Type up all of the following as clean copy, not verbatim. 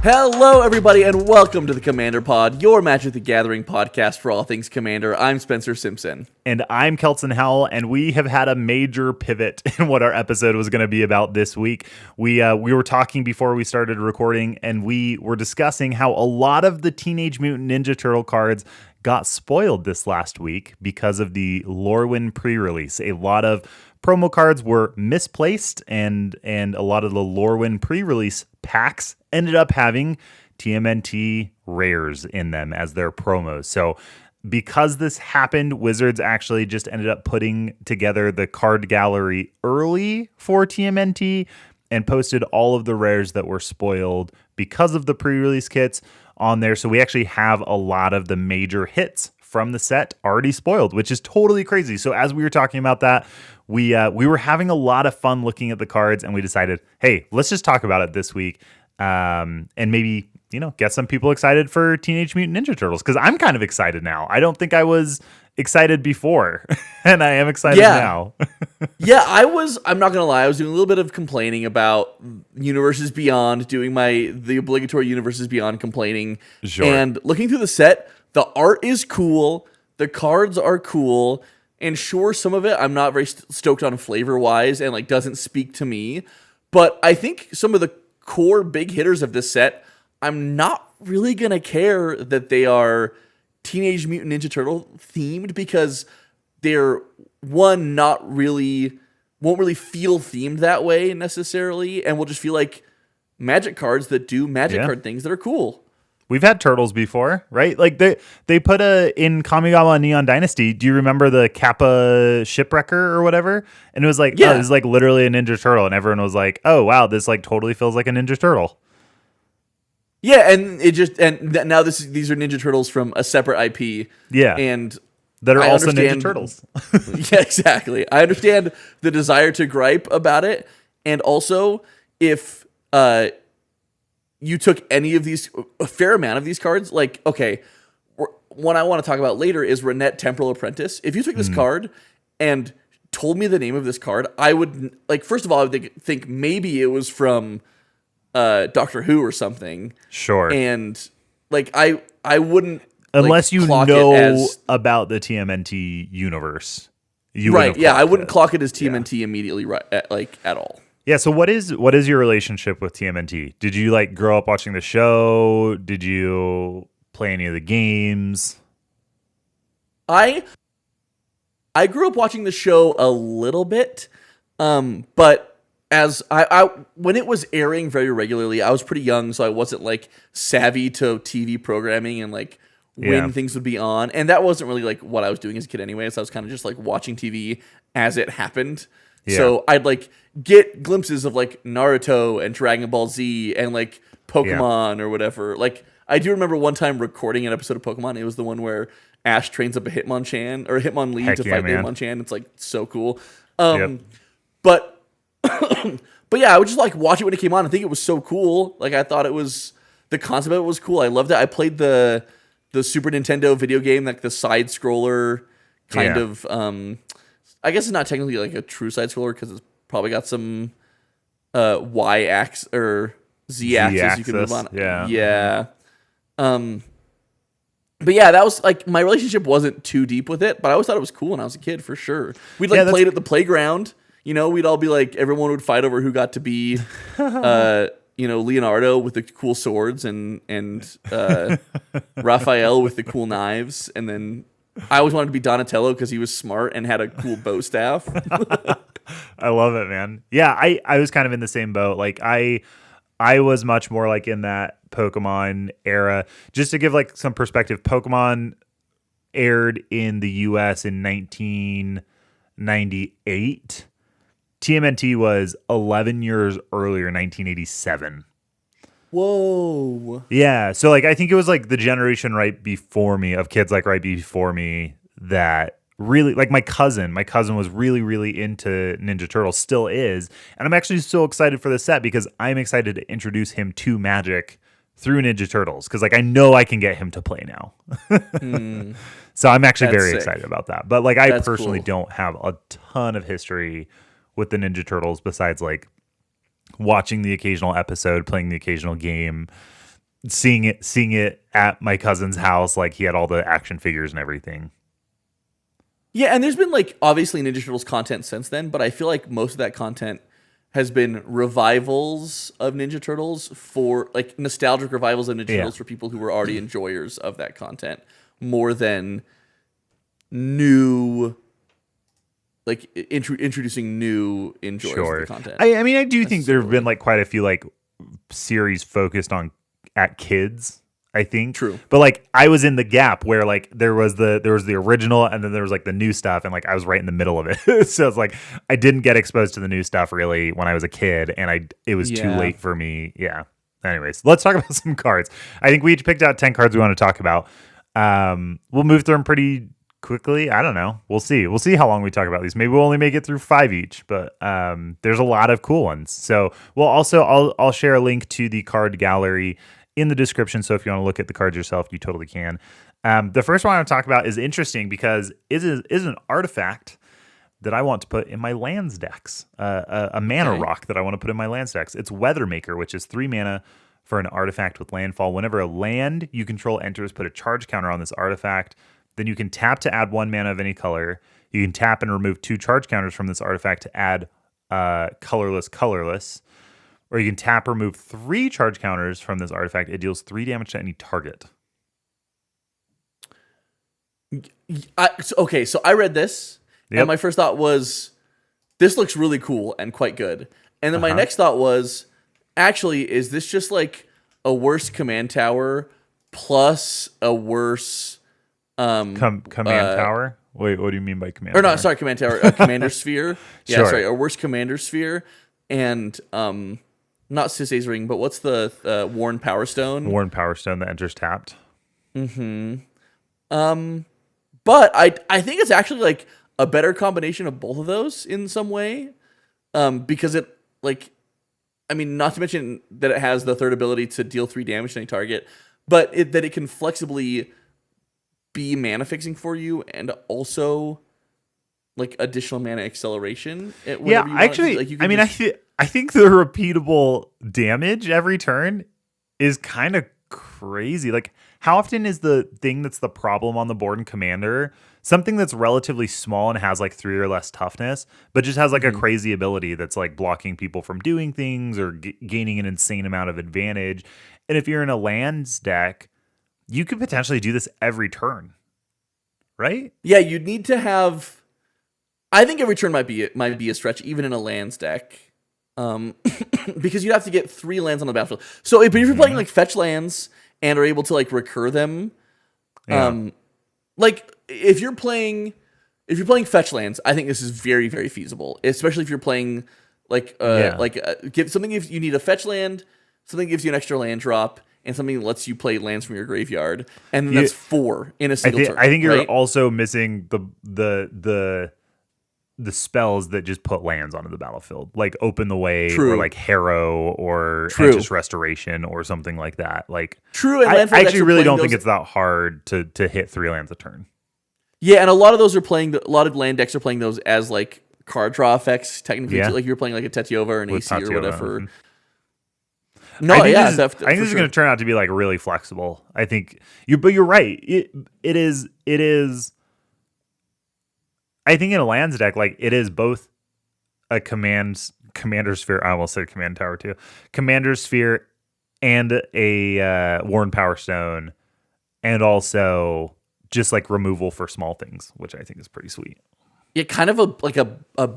Hello, everybody, and welcome to the Commander Pod, your Magic the Gathering podcast for all things Commander. I'm Spencer Simpson. And I'm Kelton Howell, and we have had a major pivot in what our episode was going to be about this week. We were talking before we started recording, and we were discussing how a lot of the Teenage Mutant Ninja Turtle cards got spoiled this last week because of the Lorwyn pre-release. A lot of promo cards were misplaced, and a lot of the Lorwyn pre-release packs ended up having TMNT rares in them as their promos. So because this happened, Wizards actually just ended up putting together the card gallery early for TMNT and posted all of the rares that were spoiled because of the pre-release kits on there. So we actually have a lot of the major hits from the set already spoiled, which is totally crazy. So as we were talking about that, we were having a lot of fun looking at the cards, and we decided, hey, let's just talk about it this week, and maybe, get some people excited for Teenage Mutant Ninja Turtles, because I'm kind of excited now. I don't think I was excited before, and I am excited now. Yeah, I'm not going to lie, I was doing a little bit of complaining about Universes Beyond, doing the obligatory Universes Beyond complaining, Sure. And looking through the set, the art is cool, the cards are cool, and sure, some of it I'm not very stoked on flavor-wise and doesn't speak to me, but I think some of the core big hitters of this set, I'm not really going to care that they are Teenage Mutant Ninja Turtle themed, because they're, one, won't really feel themed that way necessarily, and will just feel like Magic cards that do Magic card things that are cool. We've had turtles before, right? They put in Kamigawa Neon Dynasty. Do you remember the Kappa Shipwrecker or whatever? And it was like, oh, this is literally a Ninja Turtle, and everyone was like, oh wow, this totally feels like a Ninja Turtle. Yeah, and now these are Ninja Turtles from a separate IP. Yeah, and that are also Ninja Turtles. Yeah, exactly. I understand the desire to gripe about it, and also if you took a fair amount of these cards, one I want to talk about later is Renette Temporal Apprentice. If you took this card and told me the name of this card, I would, first of all, I would think maybe it was from Doctor Who or something. Sure. And, I wouldn't... Unless you know about the TMNT universe. Right, yeah, I wouldn't clock it as TMNT immediately, right, at all. Yeah, so what is your relationship with TMNT? Did you grow up watching the show? Did you play any of the games? I grew up watching the show a little bit, but as I when it was airing very regularly, I was pretty young, so I wasn't savvy to TV programming and when things would be on, and that wasn't really what I was doing as a kid anyway. So I was kind of just watching TV as it happened. Yeah. So I'd get glimpses of Naruto and Dragon Ball Z and Pokemon or whatever. I do remember one time recording an episode of Pokemon. It was the one where Ash trains up a Hitmonchan or a Hitmonlee to fight the Hitmonchan. It's so cool. But but yeah, I would just watch it when it came on. I think it was so cool. I thought the concept of it was cool. I loved it. I played the Super Nintendo video game, the side scroller kind of. I guess it's not technically a true side scroller because it's probably got some Y axis or Z axis you can move on. Yeah. But yeah, that was my relationship wasn't too deep with it, but I always thought it was cool when I was a kid for sure. We'd play it at the playground. We'd all be everyone would fight over who got to be Leonardo with the cool swords and Raphael with the cool knives, and then I always wanted to be Donatello because he was smart and had a cool bow staff. I love it, man. Yeah, I was kind of in the same boat. I was much more in that Pokemon era. Just to give some perspective, Pokemon aired in the US in 1998. TMNT was 11 years earlier, 1987. Whoa. Yeah, so I think it was the generation right before me, of kids right before me, that really my cousin was really, really into Ninja Turtles, still is, and I'm actually so excited for the set because I'm excited to introduce him to Magic through Ninja Turtles, because I know I can get him to play now. So I'm actually very excited about that. But I personally don't have a ton of history with the Ninja Turtles besides watching the occasional episode, playing the occasional game. seeing it at my cousin's house, like he had all the action figures and everything. Yeah, and there's been like obviously Ninja Turtles content since then, but I feel like most of that content has been revivals of Ninja Turtles for like nostalgic revivals of Ninja Turtles for people who were already enjoyers of that content more than new like introducing new enjoyers of the content. I mean, I do think there have been like quite a few like series focused on at kids. I think True, but like I was in the gap where like there was the original and then there was like the new stuff and like I was right in the middle of it. So it's like I didn't get exposed to the new stuff really when I was a kid, and it was too late for me. Yeah. Anyways, let's talk about some cards. I think we each picked out 10 cards we want to talk about. We'll move through them pretty quickly. I don't know. We'll see. We'll see how long we talk about these. Maybe we'll only make it through 5 each, but there's a lot of cool ones. So we'll also I'll share a link to the card gallery in the description. So if you want to look at the cards yourself, you totally can. The first one I want to talk about is interesting because it is an artifact that I want to put in my lands decks. A mana rock that I want to put in my lands decks. It's Weathermaker, which is 3 mana for an artifact with landfall. Whenever a land you control enters, put a charge counter on this artifact. Then you can tap to add 1 mana of any color. You can tap and remove 2 charge counters from this artifact to add colorless. Or you can tap or remove 3 charge counters from this artifact. It deals 3 damage to any target. So I read this, and my first thought was, this looks really cool and quite good. And then my next thought was, actually, is this just like a worse command tower plus a worse command tower? Wait, what do you mean by command tower? Or no, sorry, command tower. Commander sphere. Yeah, sure. Sorry, a worse commander sphere. And not Sisay's Ring, but what's the Worn Power Stone? Worn Power Stone that enters tapped. Mm-hmm. But I think it's actually like a better combination of both of those in some way. Because it like, I mean, not to mention that it has the third ability to deal 3 damage to any target, but that it can flexibly be mana fixing for you and also like additional mana acceleration. Yeah, actually, like I mean, I think the repeatable damage every turn is kind of crazy. Like, how often is the thing that's the problem on the board in Commander something that's relatively small and has like 3 or less toughness, but just has like a crazy ability that's like blocking people from doing things or gaining an insane amount of advantage? And if you're in a lands deck, you could potentially do this every turn, right? Yeah, you'd need to have. I think every turn might be a stretch, even in a lands deck. Because you have to get 3 lands on the battlefield. So if you're playing like fetch lands and are able to like recur them, like if you're playing fetch lands, I think this is very, very feasible. Especially if you're playing give something if you need a fetch land, something gives you an extra land drop, and something that lets you play lands from your graveyard, and then that's 4 in a single turn. I think you're also missing the spells that just put lands onto the battlefield, like Open the Way, or like Harrow, or Aegis Restoration, or something like that. Like, true. And I actually really don't think it's that hard to hit 3 lands a turn. Yeah, and a lot of those are playing. A lot of land decks are playing those as like card draw effects. Technically, like you're playing like a Tetiova or an AC or whatever. No, I think this is going to turn out to be like really flexible. I think but you're right. It is. I think in a lands deck, like it is both a commander sphere. I almost said command tower too. Commander sphere and a Worn Power Stone, and also just like removal for small things, which I think is pretty sweet. Yeah, kind of a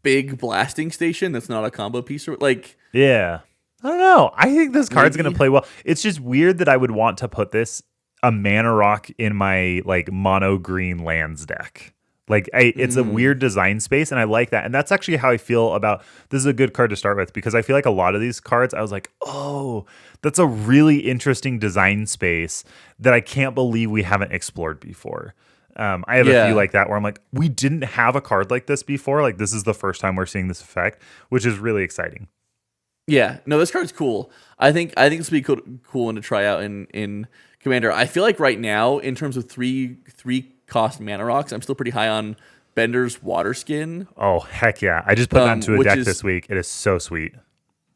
big blasting station that's not a combo piece, or like. Yeah, I don't know. I think this card's going to play well. It's just weird that I would want to put a mana rock in my like mono green lands deck. Like it's a weird design space, and I like that. And that's actually how I feel about this. Is a good card to start with because I feel like a lot of these cards, I was like, oh, that's a really interesting design space that I can't believe we haven't explored before. I have a few like that where I'm like, we didn't have a card like this before. Like this is the first time we're seeing this effect, which is really exciting. Yeah, no, this card's cool. I think this would be cool one to try out in Commander. I feel like right now, in terms of three cost mana rocks, I'm still pretty high on Bender's Water Skin. Oh heck yeah! I just put that into a deck this week. It is so sweet.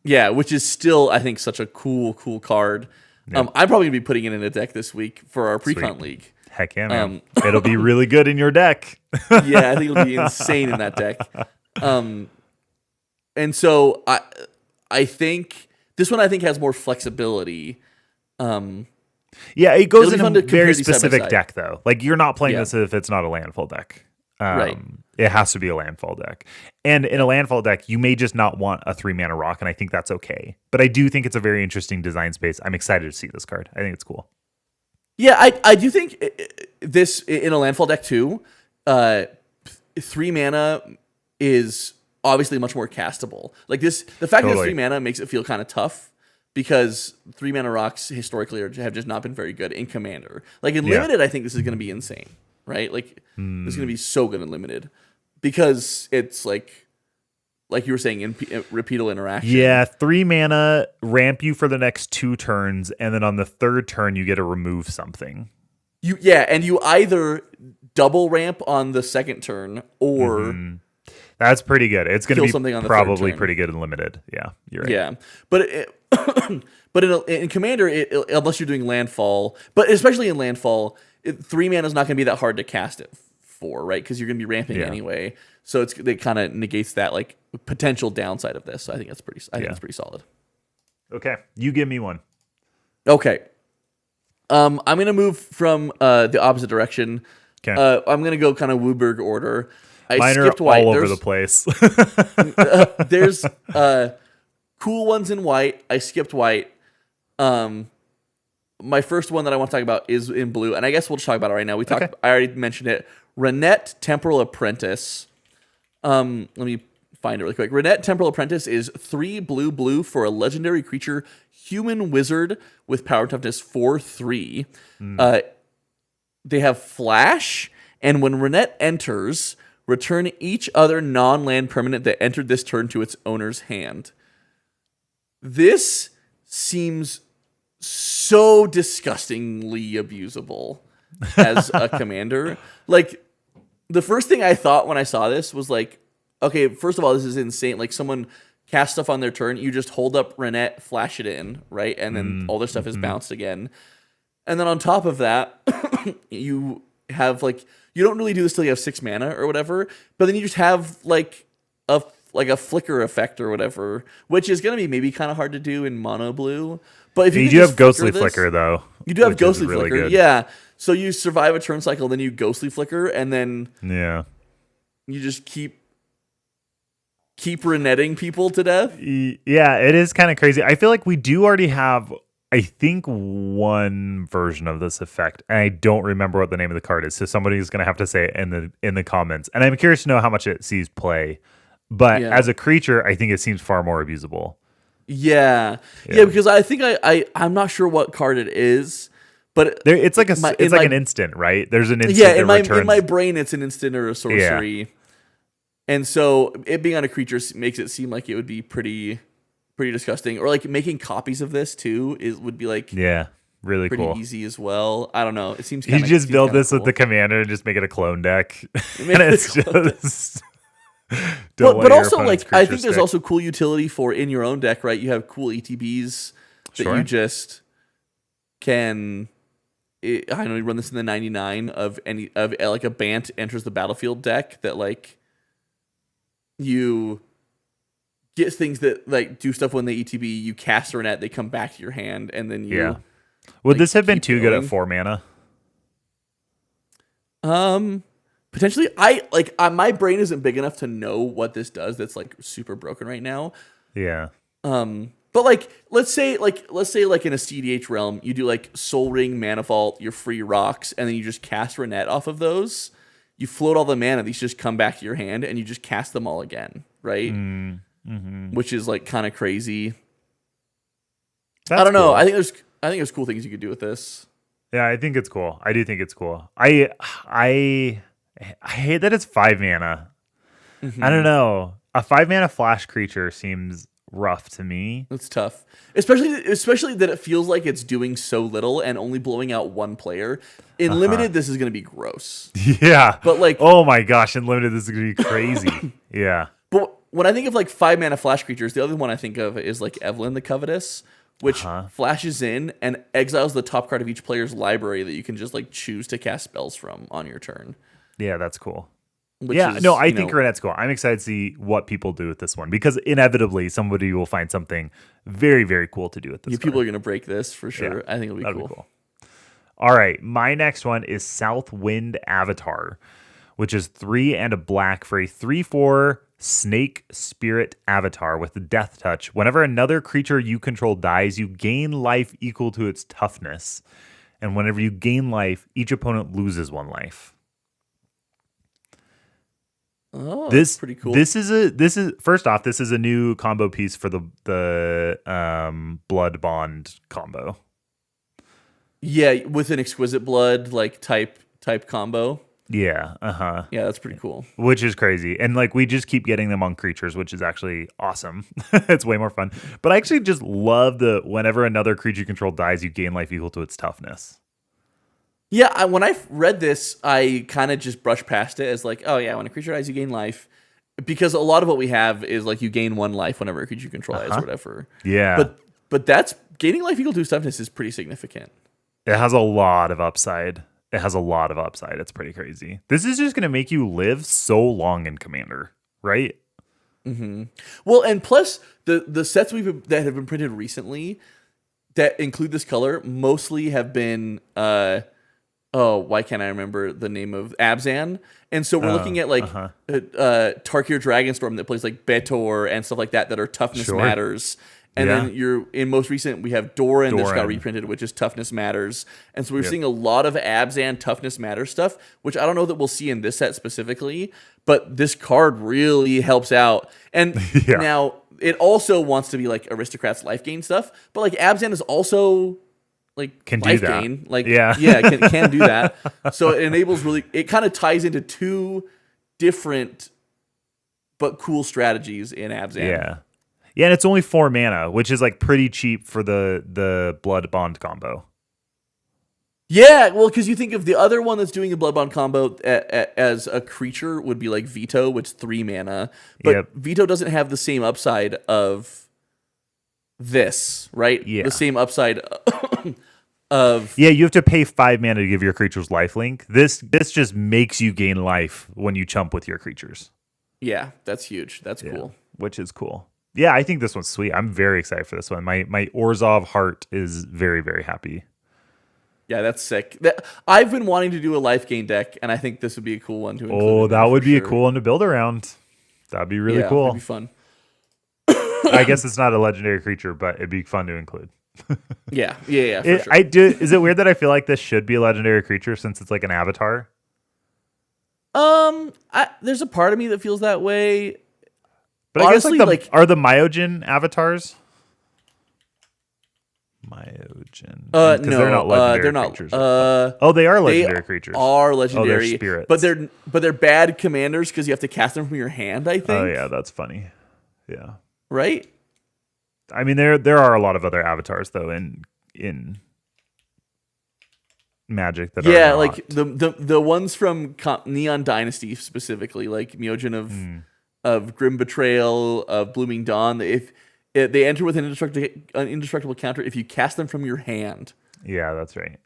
Yeah, which is still, I think, such a cool card. Yep. I'm probably going to be putting it in a deck this week for our pre-con Sweet. league. Heck yeah, man. It'll be really good in your deck. Yeah, I think it'll be insane in that deck. And so I think this one has more flexibility. Yeah, it goes in fun a to compare very these side by specific side. deck, though. Like, you're not playing Yeah. this if it's not a landfall deck. Right. It has to be a landfall deck. And in a landfall deck, you may just not want a 3-mana rock, and I think that's okay. But I do think it's a very interesting design space. I'm excited to see this card. I think it's cool. Yeah, I do think this in a landfall deck too. 3 mana is obviously much more castable. Like this, the fact that it's 3 mana makes it feel kind of tough because 3 mana rocks historically have just not been very good in Commander. Like in Limited, I think this is going to be insane, right? Like this is going to be so good in Limited because it's like you were saying, in repeatable interaction. Yeah, 3 mana, ramp you for the next 2 turns, and then on the 3rd turn, you get to remove something. And you either double ramp on the 2nd turn or that's pretty good. It's going to be on the probably 3rd turn. Pretty good in Limited. Yeah, you're right. Yeah, but but in Commander, unless you're doing landfall, but especially in landfall, 3 mana is not going to be that hard to cast it for, right? Because you're going to be ramping anyway. So it kind of negates that like potential downside of this. So I think that's pretty. I think it's pretty solid. Okay, you give me one. Okay. I'm gonna move from the opposite direction. Okay. I'm gonna go kind of Wooburg order. Mine are skipped white. all over the place. There's cool ones in white. I skipped white. My first one that I want to talk about is in blue, and I guess we'll just talk about it right now. I already mentioned it. Renette Temporal Apprentice. Let me find it really quick. Renette Temporal Apprentice is 3 blue for a legendary creature, human wizard with power toughness 4/3. They have flash, and when Renette enters, return each other non-land permanent that entered this turn to its owner's hand. This seems so disgustingly abusable as a commander. Like, the first thing I thought when I saw this was like, okay, first of all, this is insane. Like, someone cast stuff on their turn, you just hold up Renette, flash it in, right? And then all their stuff is bounced again. And then on top of that, you have like, you don't really do this till you have 6 mana or whatever, but then you just have like a flicker effect or whatever, which is going to be maybe kind of hard to do in mono blue. But if you do have ghostly flicker though. You do have ghostly really flicker, good. yeah. So you survive a turn cycle, then you ghostly flicker, and then you just keep renetting people to death. Yeah, it is kind of crazy. I feel like we do already have, I think, one version of this effect, and I don't remember what the name of the card is. So somebody's going to have to say it in the comments. And I'm curious to know how much it sees play. But as a creature, I think it seems far more abusable. Yeah, because I think I'm not sure what card it is, but it's like an instant, right? There's an instant. Yeah, in my brain, it's an instant or a sorcery. Yeah. And so it being on a creature makes it seem like it would be pretty disgusting. Or like making copies of this too would be like really pretty cool. easy as well. I don't know. It seems you just build this with the commander and just make it a clone deck, and it's just. But also, like, I think there's also cool utility for in your own deck, right? You have cool ETBs that you just can. I don't know. You run this in the 99 of like a Bant enters the battlefield deck that like you get things that like do stuff when they ETB. You cast Renette, they come back to your hand, and then you. Would this have been too good at 4 mana? Potentially, my brain isn't big enough to know what this does. That's like super broken right now. Yeah. But like, let's say in a CDH realm, you do like Soul Ring, Mana Vault, your free rocks, and then you just cast Renette off of those. You float all the mana; these just come back to your hand, and you just cast them all again, right? Which is like kind of crazy. I don't know. Cool. I think there's cool things you could do with this. Yeah, I think it's cool. I do think it's cool. I hate that it's 5 mana. I don't know. A 5 mana flash creature seems rough to me. It's tough, especially that it feels like it's doing so little and only blowing out one player. In Limited, this is going to be gross. Yeah, but like, oh my gosh, in Limited, this is going to be crazy. Yeah, but when I think of like 5-mana flash creatures, the other one I think of is like Evelyn the Covetous, which flashes in and exiles the top card of each player's library that you can just like choose to cast spells from on your turn. Yeah, that's cool. I think Renette's cool. I'm excited to see what people do with this one because inevitably somebody will find something very, very cool to do with this. People are going to break this for sure. Yeah, I think it'll be cool. All right, my next one is Southwind Avatar, which is 3 and a black for a 3/4 Snake Spirit Avatar with the Death Touch. Whenever another creature you control dies, you gain life equal to its toughness. And whenever you gain life, each opponent loses 1 life. Oh, that's pretty cool. This is first off, this is a new combo piece for the Blood Bond combo. Yeah, with an Exquisite Blood like type combo. Yeah, Yeah, that's pretty cool. Which is crazy. And like we just keep getting them on creatures, which is actually awesome. It's way more fun. But I actually just love the whenever another creature you control dies, you gain life equal to its toughness. Yeah, when I read this, I kind of just brushed past it as like, oh yeah, when a creature dies, you gain life. Because a lot of what we have is like you gain 1 life whenever a creature you control dies or whatever. Yeah. But that's gaining life equal to its toughness is pretty significant. It has a lot of upside. It's pretty crazy. This is just going to make you live so long in Commander, right? Mm-hmm. Well, and plus the sets that have been printed recently that include this color mostly have been why can't I remember the name of Abzan? And so we're looking at like Tarkir Dragonstorm that plays like Betor and stuff like that are toughness matters. And then in most recent, we have Doran that's got reprinted, which is toughness matters. And so we're seeing a lot of Abzan toughness matters stuff, which I don't know that we'll see in this set specifically, but this card really helps out. And now it also wants to be like Aristocrat's life gain stuff, but like Abzan is also like can life do that. gain. Like can do that. So it enables it kind of ties into 2 different but cool strategies in Abzan. Yeah. Yeah, and it's only 4 mana, which is like pretty cheap for the Blood Bond combo. Yeah, well, because you think of the other one that's doing a Blood Bond combo as a creature would be like Veto, which is 3 mana. But Veto doesn't have the same upside of this, right? Yeah. The same upside of... Yeah, you have to pay 5 mana to give your creatures lifelink. This just makes you gain life when you chump with your creatures. Yeah, that's huge. That's cool. Which is cool. Yeah, I think this one's sweet. I'm very excited for this one. My Orzhov heart is very, very happy. Yeah, that's sick. I've been wanting to do a life gain deck, and I think this would be a cool one to include. Oh, that would be a cool one to build around. That'd be really cool. It'd be fun. I guess it's not a legendary creature, but it'd be fun to include. Yeah, for sure. Is it weird that I feel like this should be a legendary creature since it's like an avatar? There's a part of me that feels that way. But honestly, I guess are the Myojin avatars? Myojin. No, they're not legendary creatures. They are legendary creatures. Are legendary. They're spirits. But they're bad commanders because you have to cast them from your hand, I think. Oh yeah, that's funny. Yeah. Right? I mean there are a lot of other avatars though in Magic that are not. Like the ones from Neon Dynasty specifically, like Myojin of Grim Betrayal, of Blooming Dawn. If they enter with an indestructible counter if you cast them from your hand. Yeah, that's right.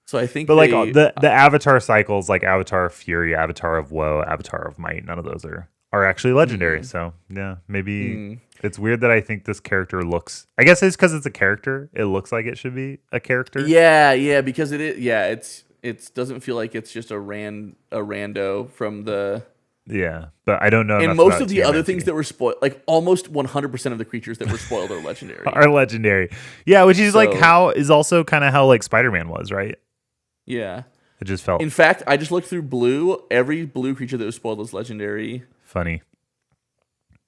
So I think, but like the Avatar cycles, like Avatar of Fury, Avatar of Woe, Avatar of Might, none of those are actually legendary. So yeah, maybe it's weird that I think this character looks. I guess it's because it's a character. It looks like it should be a character. Yeah, because it is. Yeah, it doesn't feel like it's just a rando from the. Yeah, but I don't know. And most of the other things that were spoiled, like almost 100% of the creatures that were spoiled are legendary. Are legendary. Yeah, which is like how is also kind of how like Spider-Man was, right? Yeah. It just felt. In fact, I just looked through blue. Every blue creature that was spoiled was legendary. Funny.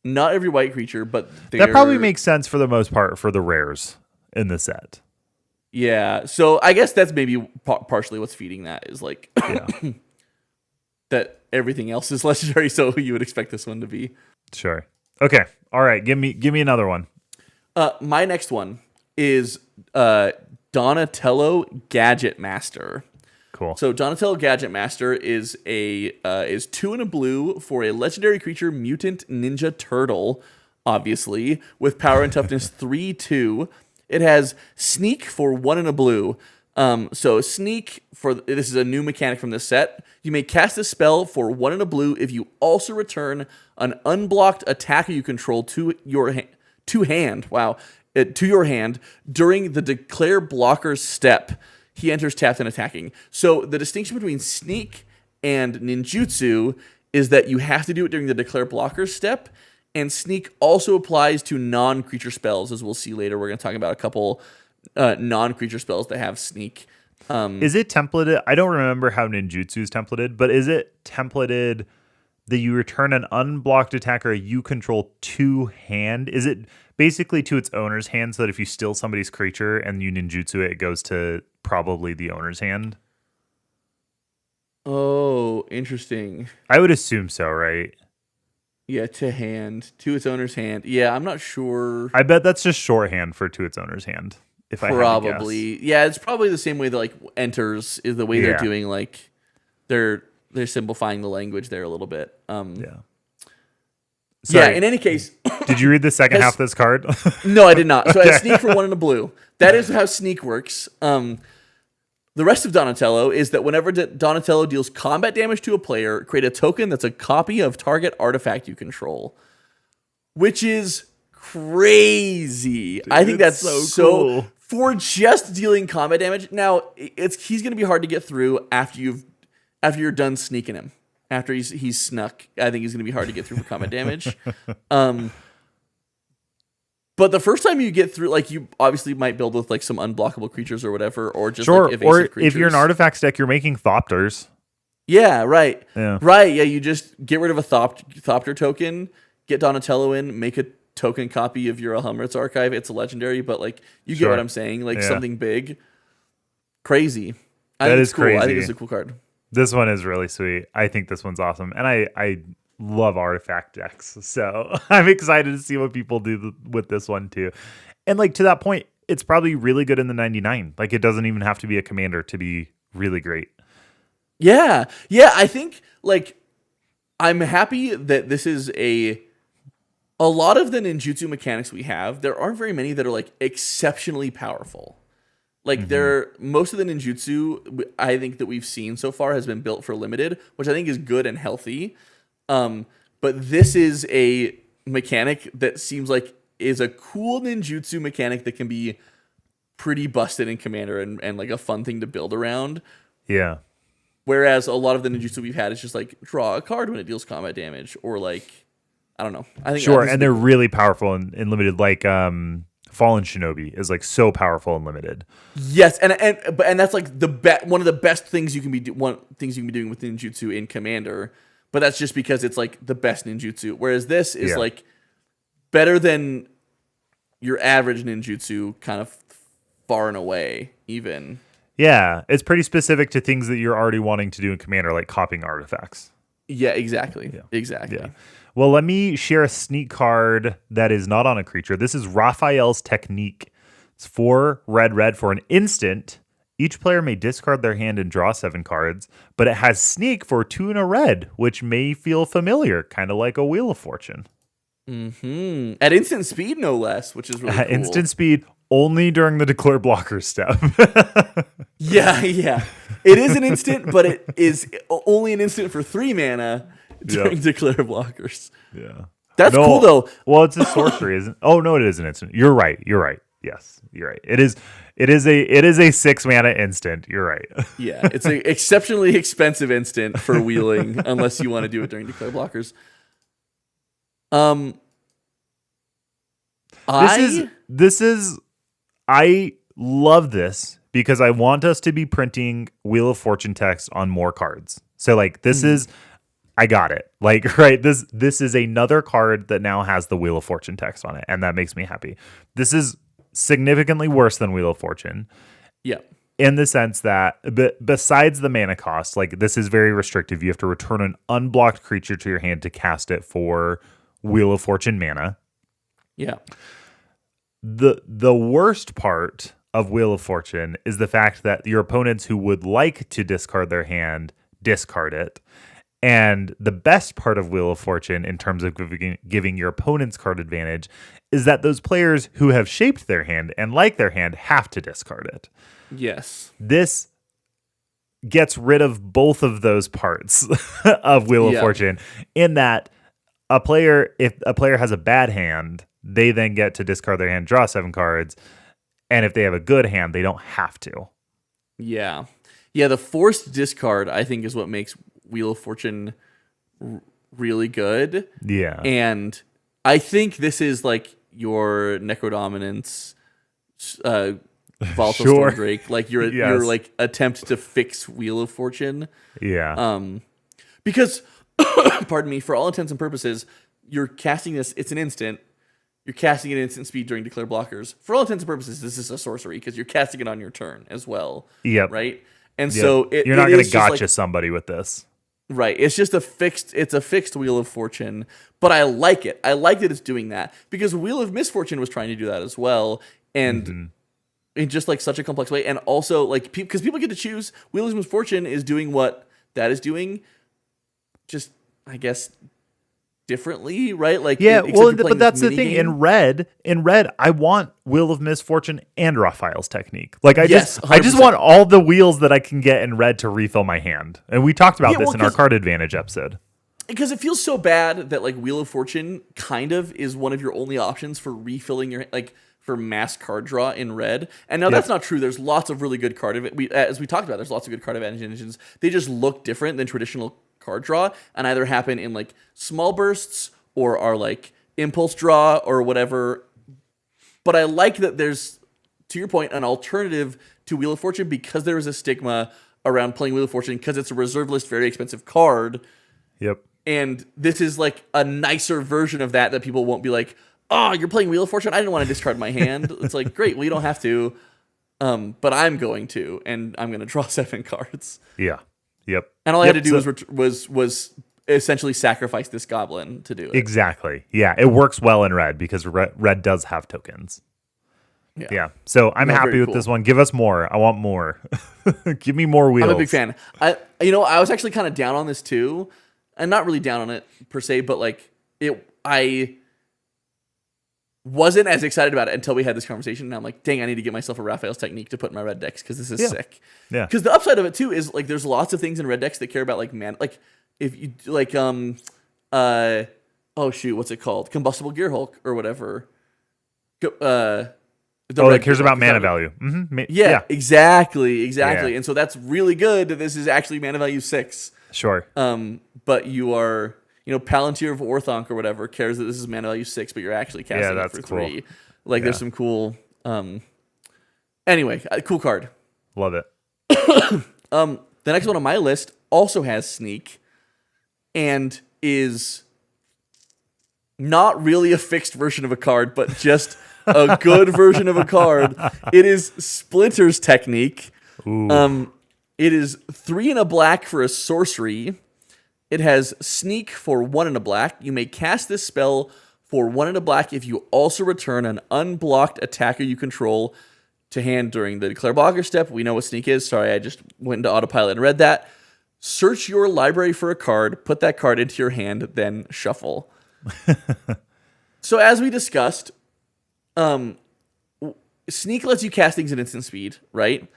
Not every white creature, but that probably makes sense for the most part for the rares in the set. Yeah. So I guess that's maybe partially what's feeding that is like that everything else is legendary, so you would expect this one to be. Sure. Okay. All right. Give me another one. My next one is Donatello Gadget Master. Cool. So Donatello Gadget Master is 2 and a blue for a legendary creature, mutant ninja turtle, obviously, with power and toughness 3/2. It has sneak for 1 and a blue. So sneak this is a new mechanic from this set. You may cast a spell for 1 and a blue if you also return an unblocked attacker you control to your hand. Wow. To your hand during the declare blocker's step. He enters tapped and attacking. So the distinction between sneak and ninjutsu is that you have to do it during the declare blocker's step, and sneak also applies to non-creature spells, as we'll see later. We're going to talk about a couple non-creature spells that have sneak. Is it templated? I don't remember how ninjutsu is templated, but is it templated that you return an unblocked attacker you control to hand? Is it basically to its owner's hand, so that if you steal somebody's creature and you ninjutsu it, it goes to probably the owner's hand? Oh, interesting. I would assume so, right? Yeah, to its owner's hand. Yeah, I'm not sure. I bet that's just shorthand for to its owner's hand. If I had to Probably. guess. Yeah, it's probably the same way that like enters is the way they're doing, like they're simplifying the language there a little bit. Yeah. Yeah, in any case. Did you read the second half of this card? No, I did not. So I have sneak for 1 and a blue. That is how sneak works. The rest of Donatello is that whenever Donatello deals combat damage to a player, create a token that's a copy of target artifact you control. Which is crazy. Dude, I think that's so cool. For just dealing combat damage. Now, he's going to be hard to get through after you're done sneaking him. After he's snuck, I think he's going to be hard to get through for combat damage. But the first time you get through, like, you obviously might build with like some unblockable creatures or whatever, or just like evasive or creatures. If you're an artifact deck, you're making Thopters. Yeah, right. Yeah. Right. Yeah, you just get rid of a Thopter token, get Donatello in, make a token copy of your Helmret's archive. It's a legendary, but like you get what I'm saying, like something big, crazy. I think it's cool. Crazy. I think it's a cool card. This one is really sweet. I think this one's awesome, and I love artifact decks, so I'm excited to see what people do with this one too. And like to that point, it's probably really good in the 99. Like it doesn't even have to be a commander to be really great. Yeah. I think like I'm happy that this is a lot of the ninjutsu mechanics we have. There aren't very many that are like exceptionally powerful. Like most of the ninjutsu I think that we've seen so far has been built for limited, which I think is good and healthy. But this is a mechanic that seems like is a cool ninjutsu mechanic that can be pretty busted in Commander and like a fun thing to build around. Yeah. Whereas a lot of the ninjutsu we've had is just like draw a card when it deals combat damage, or like I don't know. I think and they're really powerful and limited. Like Fallen Shinobi is like so powerful and limited. Yes, and that's like one of the best things you can be doing with ninjutsu in Commander. But that's just because it's like the best ninjutsu. Whereas this is like better than your average ninjutsu, kind of far and away, even. Yeah, it's pretty specific to things that you're already wanting to do in Commander, like copying artifacts. Yeah, exactly. Yeah. Exactly. Yeah. Well, let me share a sneak card that is not on a creature. This is Raphael's Technique. It's 4 red for an instant. Each player may discard their hand and draw 7 cards, but it has sneak for 2 and a red, which may feel familiar, kind of like a Wheel of Fortune. Mm-hmm. At instant speed, no less, which is really cool. Instant speed only during the declare blocker step. Yeah. It is an instant, but it is only an instant for 3 mana during declare blockers. Yeah. That's cool, though. Well, it's a sorcery, isn't it? Oh, no, it is an instant. You're right. Yes, you're right. It is a 6 mana instant. You're right. Yeah, it's an exceptionally expensive instant for wheeling unless you want to do it during declare blockers. I love this because I want us to be printing Wheel of Fortune text on more cards. So like this is I got it. Like, right, this is another card that now has the Wheel of Fortune text on it, and that makes me happy. This is significantly worse than Wheel of Fortune. Yeah. In the sense that besides the mana cost, like this is very restrictive. You have to return an unblocked creature to your hand to cast it for Wheel of Fortune mana. Yeah. The worst part of Wheel of Fortune is the fact that your opponents who would like to discard their hand discard it. And the best part of Wheel of Fortune in terms of giving your opponent's card advantage is that those players who have shaped their hand and like their hand have to discard it. Yes. This gets rid of both of those parts of Wheel of Fortune, in that if a player has a bad hand, they then get to discard their hand, draw 7 cards. And if they have a good hand, they don't have to. Yeah. Yeah, the forced discard, I think, is what makes Wheel of Fortune really good. Yeah. And I think this is like your Necrodominance, Volatile Storm Drake, like your like attempt to fix Wheel of Fortune. Yeah. Because, pardon me, for all intents and purposes, you're casting this, it's an instant. You're casting it at instant speed during declare blockers. For all intents and purposes, this is a sorcery because you're casting it on your turn as well. Yep. Right? And so you're not going to gotcha somebody with this. Right. It's just a fixed Wheel of Fortune, but I like it. I like that it's doing that because Wheel of Misfortune was trying to do that as well. And in just like such a complex way. And also like, because people get to choose, Wheel of Misfortune is doing what that is doing. Just, I guess, differently, right? Like, but that's the thing. In red, I want Wheel of Misfortune and Raphael's Technique. Like, I just want all the wheels that I can get in red to refill my hand. And we talked about this in our card advantage episode. Because it feels so bad that like Wheel of Fortune kind of is one of your only options for refilling your for mass card draw in red. And now that's not true. There's lots of really good card as we talked about. There's lots of good card advantage engines. They just look different than traditional card draw and either happen in like small bursts or are like impulse draw or whatever. But I like that there's, to your point, an alternative to Wheel of Fortune because there is a stigma around playing Wheel of Fortune because it's a reserve list, very expensive card. Yep. And this is like a nicer version of that people won't be like, oh, you're playing Wheel of Fortune? I didn't want to discard my hand. It's like, great, well, you don't have to. But I'm going to, and I'm going to draw 7 cards. Yeah. Yep. And all I had to do was essentially sacrifice this goblin to do it. Exactly. Yeah, it works well in red because red does have tokens. Yeah. So I'm happy with this one. Give us more. I want more. Give me more wheels. I'm a big fan. I was actually kind of down on this too, and not really down on it per se, but like I wasn't as excited about it until we had this conversation. And I'm like, dang, I need to get myself a Raphael's Technique to put in my red decks because this is sick. Yeah. Because the upside of it too is like there's lots of things in red decks that care about like like if you like what's it called? Combustible Gear Hulk or whatever. It cares about mana value. Mm-hmm. Yeah, exactly. Yeah. And so that's really good that this is actually mana value 6. Sure. But you are, Palantir of Orthonk or whatever cares that this is mana value 6, but you're actually casting it for 3. Like there's some cool. Anyway, cool card. Love it. The next one on my list also has Sneak, and is not really a fixed version of a card, but just a good version of a card. It is Splinter's Technique. Ooh. It is 3 and a black for a sorcery. It has Sneak for 1 and a black. You may cast this spell for 1 and a black if you also return an unblocked attacker you control to hand during the declare blocker step. We know what Sneak is. Sorry, I just went into autopilot and read that. Search your library for a card, put that card into your hand, then shuffle. So as we discussed, Sneak lets you cast things at instant speed, right?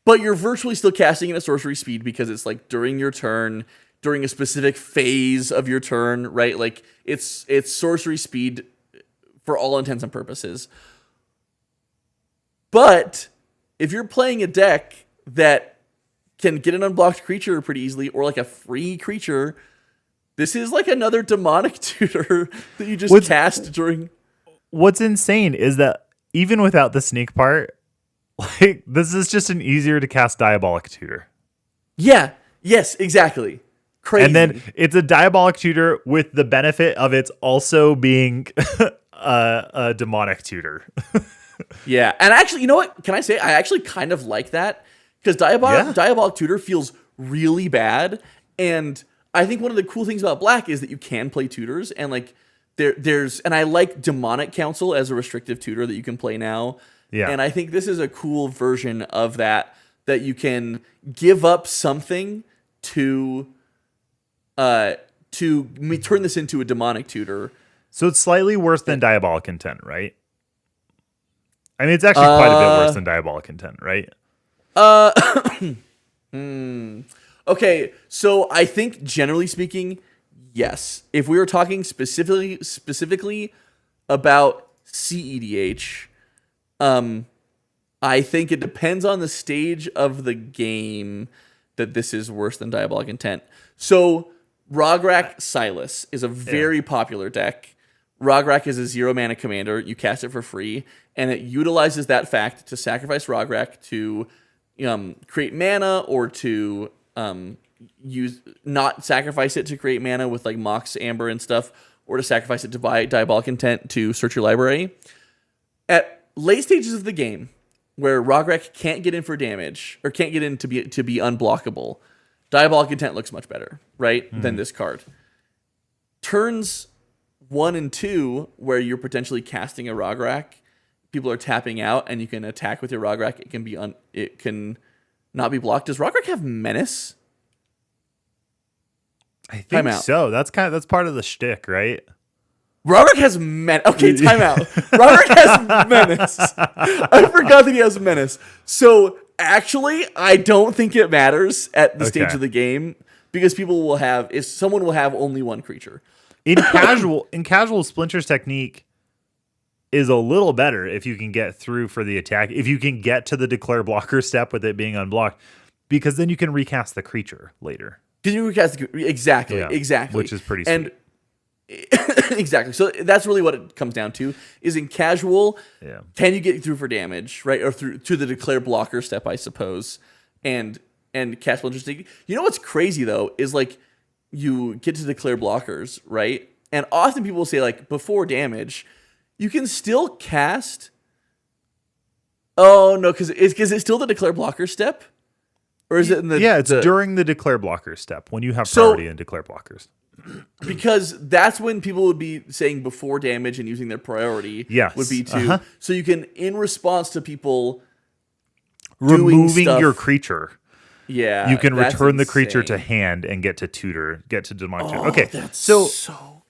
But you're virtually still casting it at sorcery speed because it's like during your turn, during a specific phase of your turn, right? Like it's sorcery speed for all intents and purposes. But if you're playing a deck that can get an unblocked creature pretty easily, or like a free creature, this is like another demonic tutor that you just cast during. What's insane is that even without the sneak part, like this is just an easier to cast diabolic tutor. Yeah. Yes. Exactly. Crazy. And then it's a diabolic tutor with the benefit of it's also being a demonic tutor. Yeah, and actually, you know what? Can I say I actually kind of like that because diabolic tutor feels really bad, and I think one of the cool things about Black is that you can play tutors, and like there's and I like demonic council as a restrictive tutor that you can play now, Yeah. And I think this is a cool version of that you can give up something to turn this into a demonic tutor. So it's slightly worse than Diabolic Intent, right? I mean, it's actually quite a bit worse than Diabolic Intent, right? Okay, so I think generally speaking, yes. If we were talking specifically about CEDH, I think it depends on the stage of the game that this is worse than Diabolic Intent. So Rograk Silas is a very popular deck. Rograk is a 0 mana commander. You cast it for free, and it utilizes that fact to sacrifice Rograk to create mana, or to not sacrifice it to create mana with like Mox Amber and stuff, or to sacrifice it to buy Diabolic Intent to search your library. At late stages of the game, where Rograk can't get in for damage, or can't get in to be unblockable, Diabolic Intent looks much better, right, than this card. Turns 1 and 2, where you're potentially casting a Rograk, people are tapping out, and you can attack with your Rograk. It can not be blocked. Does Rograk have Menace? I think so. That's part of the shtick, right? Rograk has Menace. Okay, time out. Rograk has Menace. I forgot that he has Menace. So actually, I don't think it matters at the stage of the game, because someone will have only one creature. In casual, Splinter's technique is a little better if you can get through for the attack. If you can get to the declare blocker step with it being unblocked, because then you can recast the creature later. Can you recast exactly? Which is pretty sweet. And exactly. So that's really what it comes down to. Is in casual, can you get through for damage, right, or through to the declare blocker step, I suppose, and cast Splinter's technique. You know what's crazy though is like, you get to declare blockers, right? And often people will say, like, before damage, you can still cast. Oh, no, because is it still the declare blocker step? Or is it in the. Yeah, it's during the declare blocker step when you have priority in declare blockers. Because that's when people would be saying before damage and using their priority. Yes. Would be to. So you can, in response to people removing your creature. Yeah, you can return the creature to hand and get to tutor, get to demonic tutor. Okay, that's so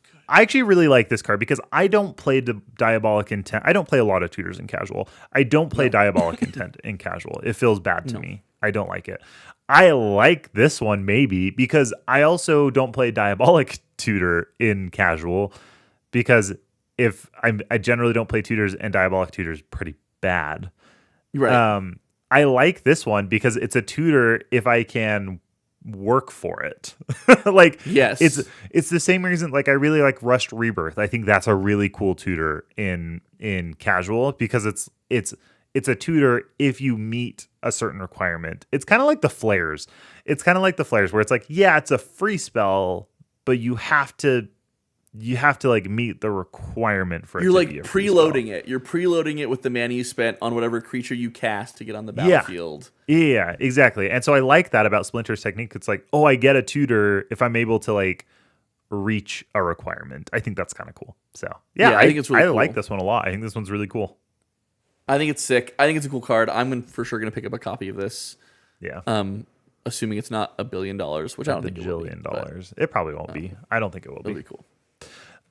good. I actually really like this card because I don't play Diabolic Intent. I don't play a lot of tutors in casual. I don't play Diabolic Intent in casual. It feels bad to me. I don't like it. I like this one maybe because I also don't play Diabolic Tutor in casual, because I generally don't play tutors, and Diabolic Tutor is pretty bad. Right. I like this one because it's a tutor if I can work for it. Like, yes, it's the same reason. Like, I really like Rushed Rebirth. I think that's a really cool tutor in casual because it's a tutor if you meet a certain requirement. It's kind of like the flares. It's kind of like the flares where it's like, yeah, it's a free spell, but you have to like meet the requirement for it. You're to like be a free preloading spell. it. You're preloading it with the mana you spent on whatever creature you cast to get on the battlefield. Yeah, exactly. And so I like that about Splinter's technique. It's like, oh, I get a tutor if I'm able to like reach a requirement. I think that's kind of cool. So yeah, I think it's really cool. I like this one a lot. I think this one's really cool. I think it's sick. I think it's a cool card. I'm for sure going to pick up a copy of this. Yeah. Assuming it's not $1 billion, which I don't think it will be. $1 billion. It probably won't be. I don't think it will be. It'll be cool.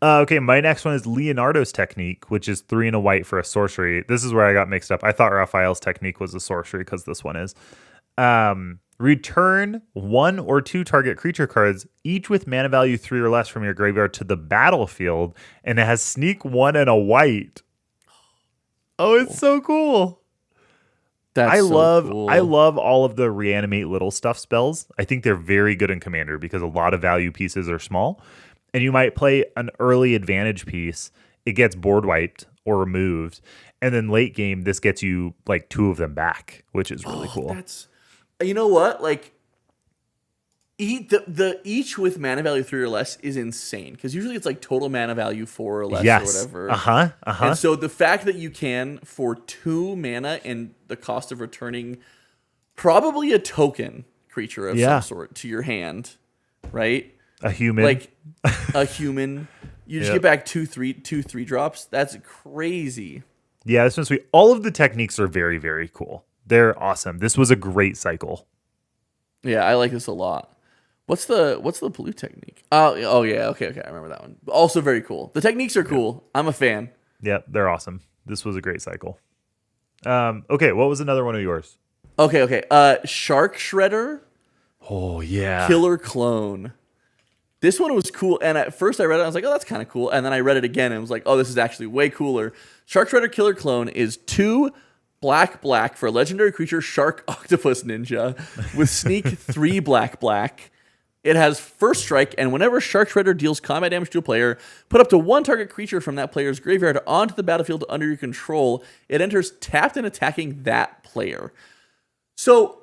Okay, my next one is Leonardo's technique, which is 3 and a white for a sorcery. This is where I got mixed up. I thought Raphael's technique was a sorcery because this one is. Return 1 or 2 target creature cards, each with mana value 3 or less from your graveyard to the battlefield, and it has sneak 1 and a white. Oh, it's so cool. I love all of the reanimate little stuff spells. I think they're very good in Commander because a lot of value pieces are small. And you might play an early advantage piece. It gets board wiped or removed. And then late game, this gets you like 2 of them back, which is really cool. You know what? Like, each with mana value 3 or less is insane. Because usually it's like total mana value 4 or less or whatever. And so the fact that you can, for 2 mana and the cost of returning probably a token creature of some sort to your hand, right? A human. Like a human. You just get back 2 3 drops. That's crazy. Yeah, this one's sweet. All of the techniques are very, very cool. They're awesome. This was a great cycle. Yeah, I like this a lot. What's the blue technique? Oh yeah, okay, I remember that one. Also very cool. The techniques are cool. I'm a fan. Yeah, they're awesome. This was a great cycle. Okay, what was another one of yours? Okay. Shark Shredder, Oh yeah. Killer Clone. This one was cool, and at first I read it, I was like, oh, that's kind of cool. And then I read it again, and was like, oh, this is actually way cooler. Shark Shredder Killer Clone is 2 black for a legendary creature Shark Octopus Ninja with sneak 3 black. It has first strike, and whenever Shark Shredder deals combat damage to a player, put up to 1 target creature from that player's graveyard onto the battlefield under your control. It enters tapped and attacking that player. So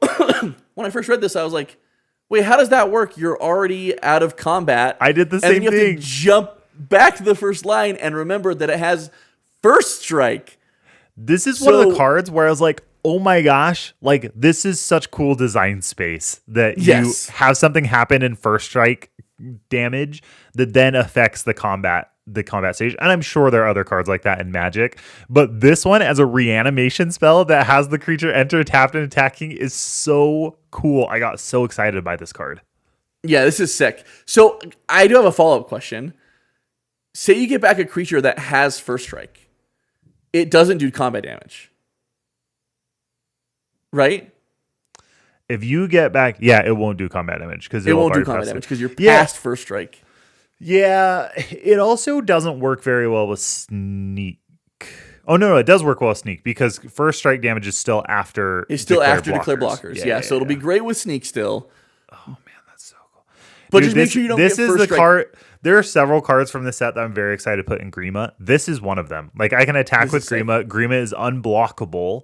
when I first read this, I was like, wait, how does that work? You're already out of combat. I did the and same then you thing. have to jump back to the first line and remember that it has first strike. This is one of the cards where I was like, oh my gosh, like this is such cool design space that you have something happen in first strike damage that then affects the combat stage. And I'm sure there are other cards like that in Magic, but this one as a reanimation spell that has the creature enter tapped and attacking is so cool. I got so excited by this card. Yeah, this is sick. So I do have a follow-up question. Say you get back a creature that has first strike. It doesn't do combat damage. Right? If you get back, yeah, it won't do combat damage because it won't do combat damage because you're past first strike. Yeah, it also doesn't work very well with sneak. Oh no, it does work well with sneak because first strike damage is still after. It's still after declare blockers. Yeah, so it'll be great with sneak still. Oh man, that's so cool. But just make sure you don't get first strike. This is the card. There are several cards from this set that I'm very excited to put in Grima. This is one of them. Like I can attack with Grima. Grima is unblockable.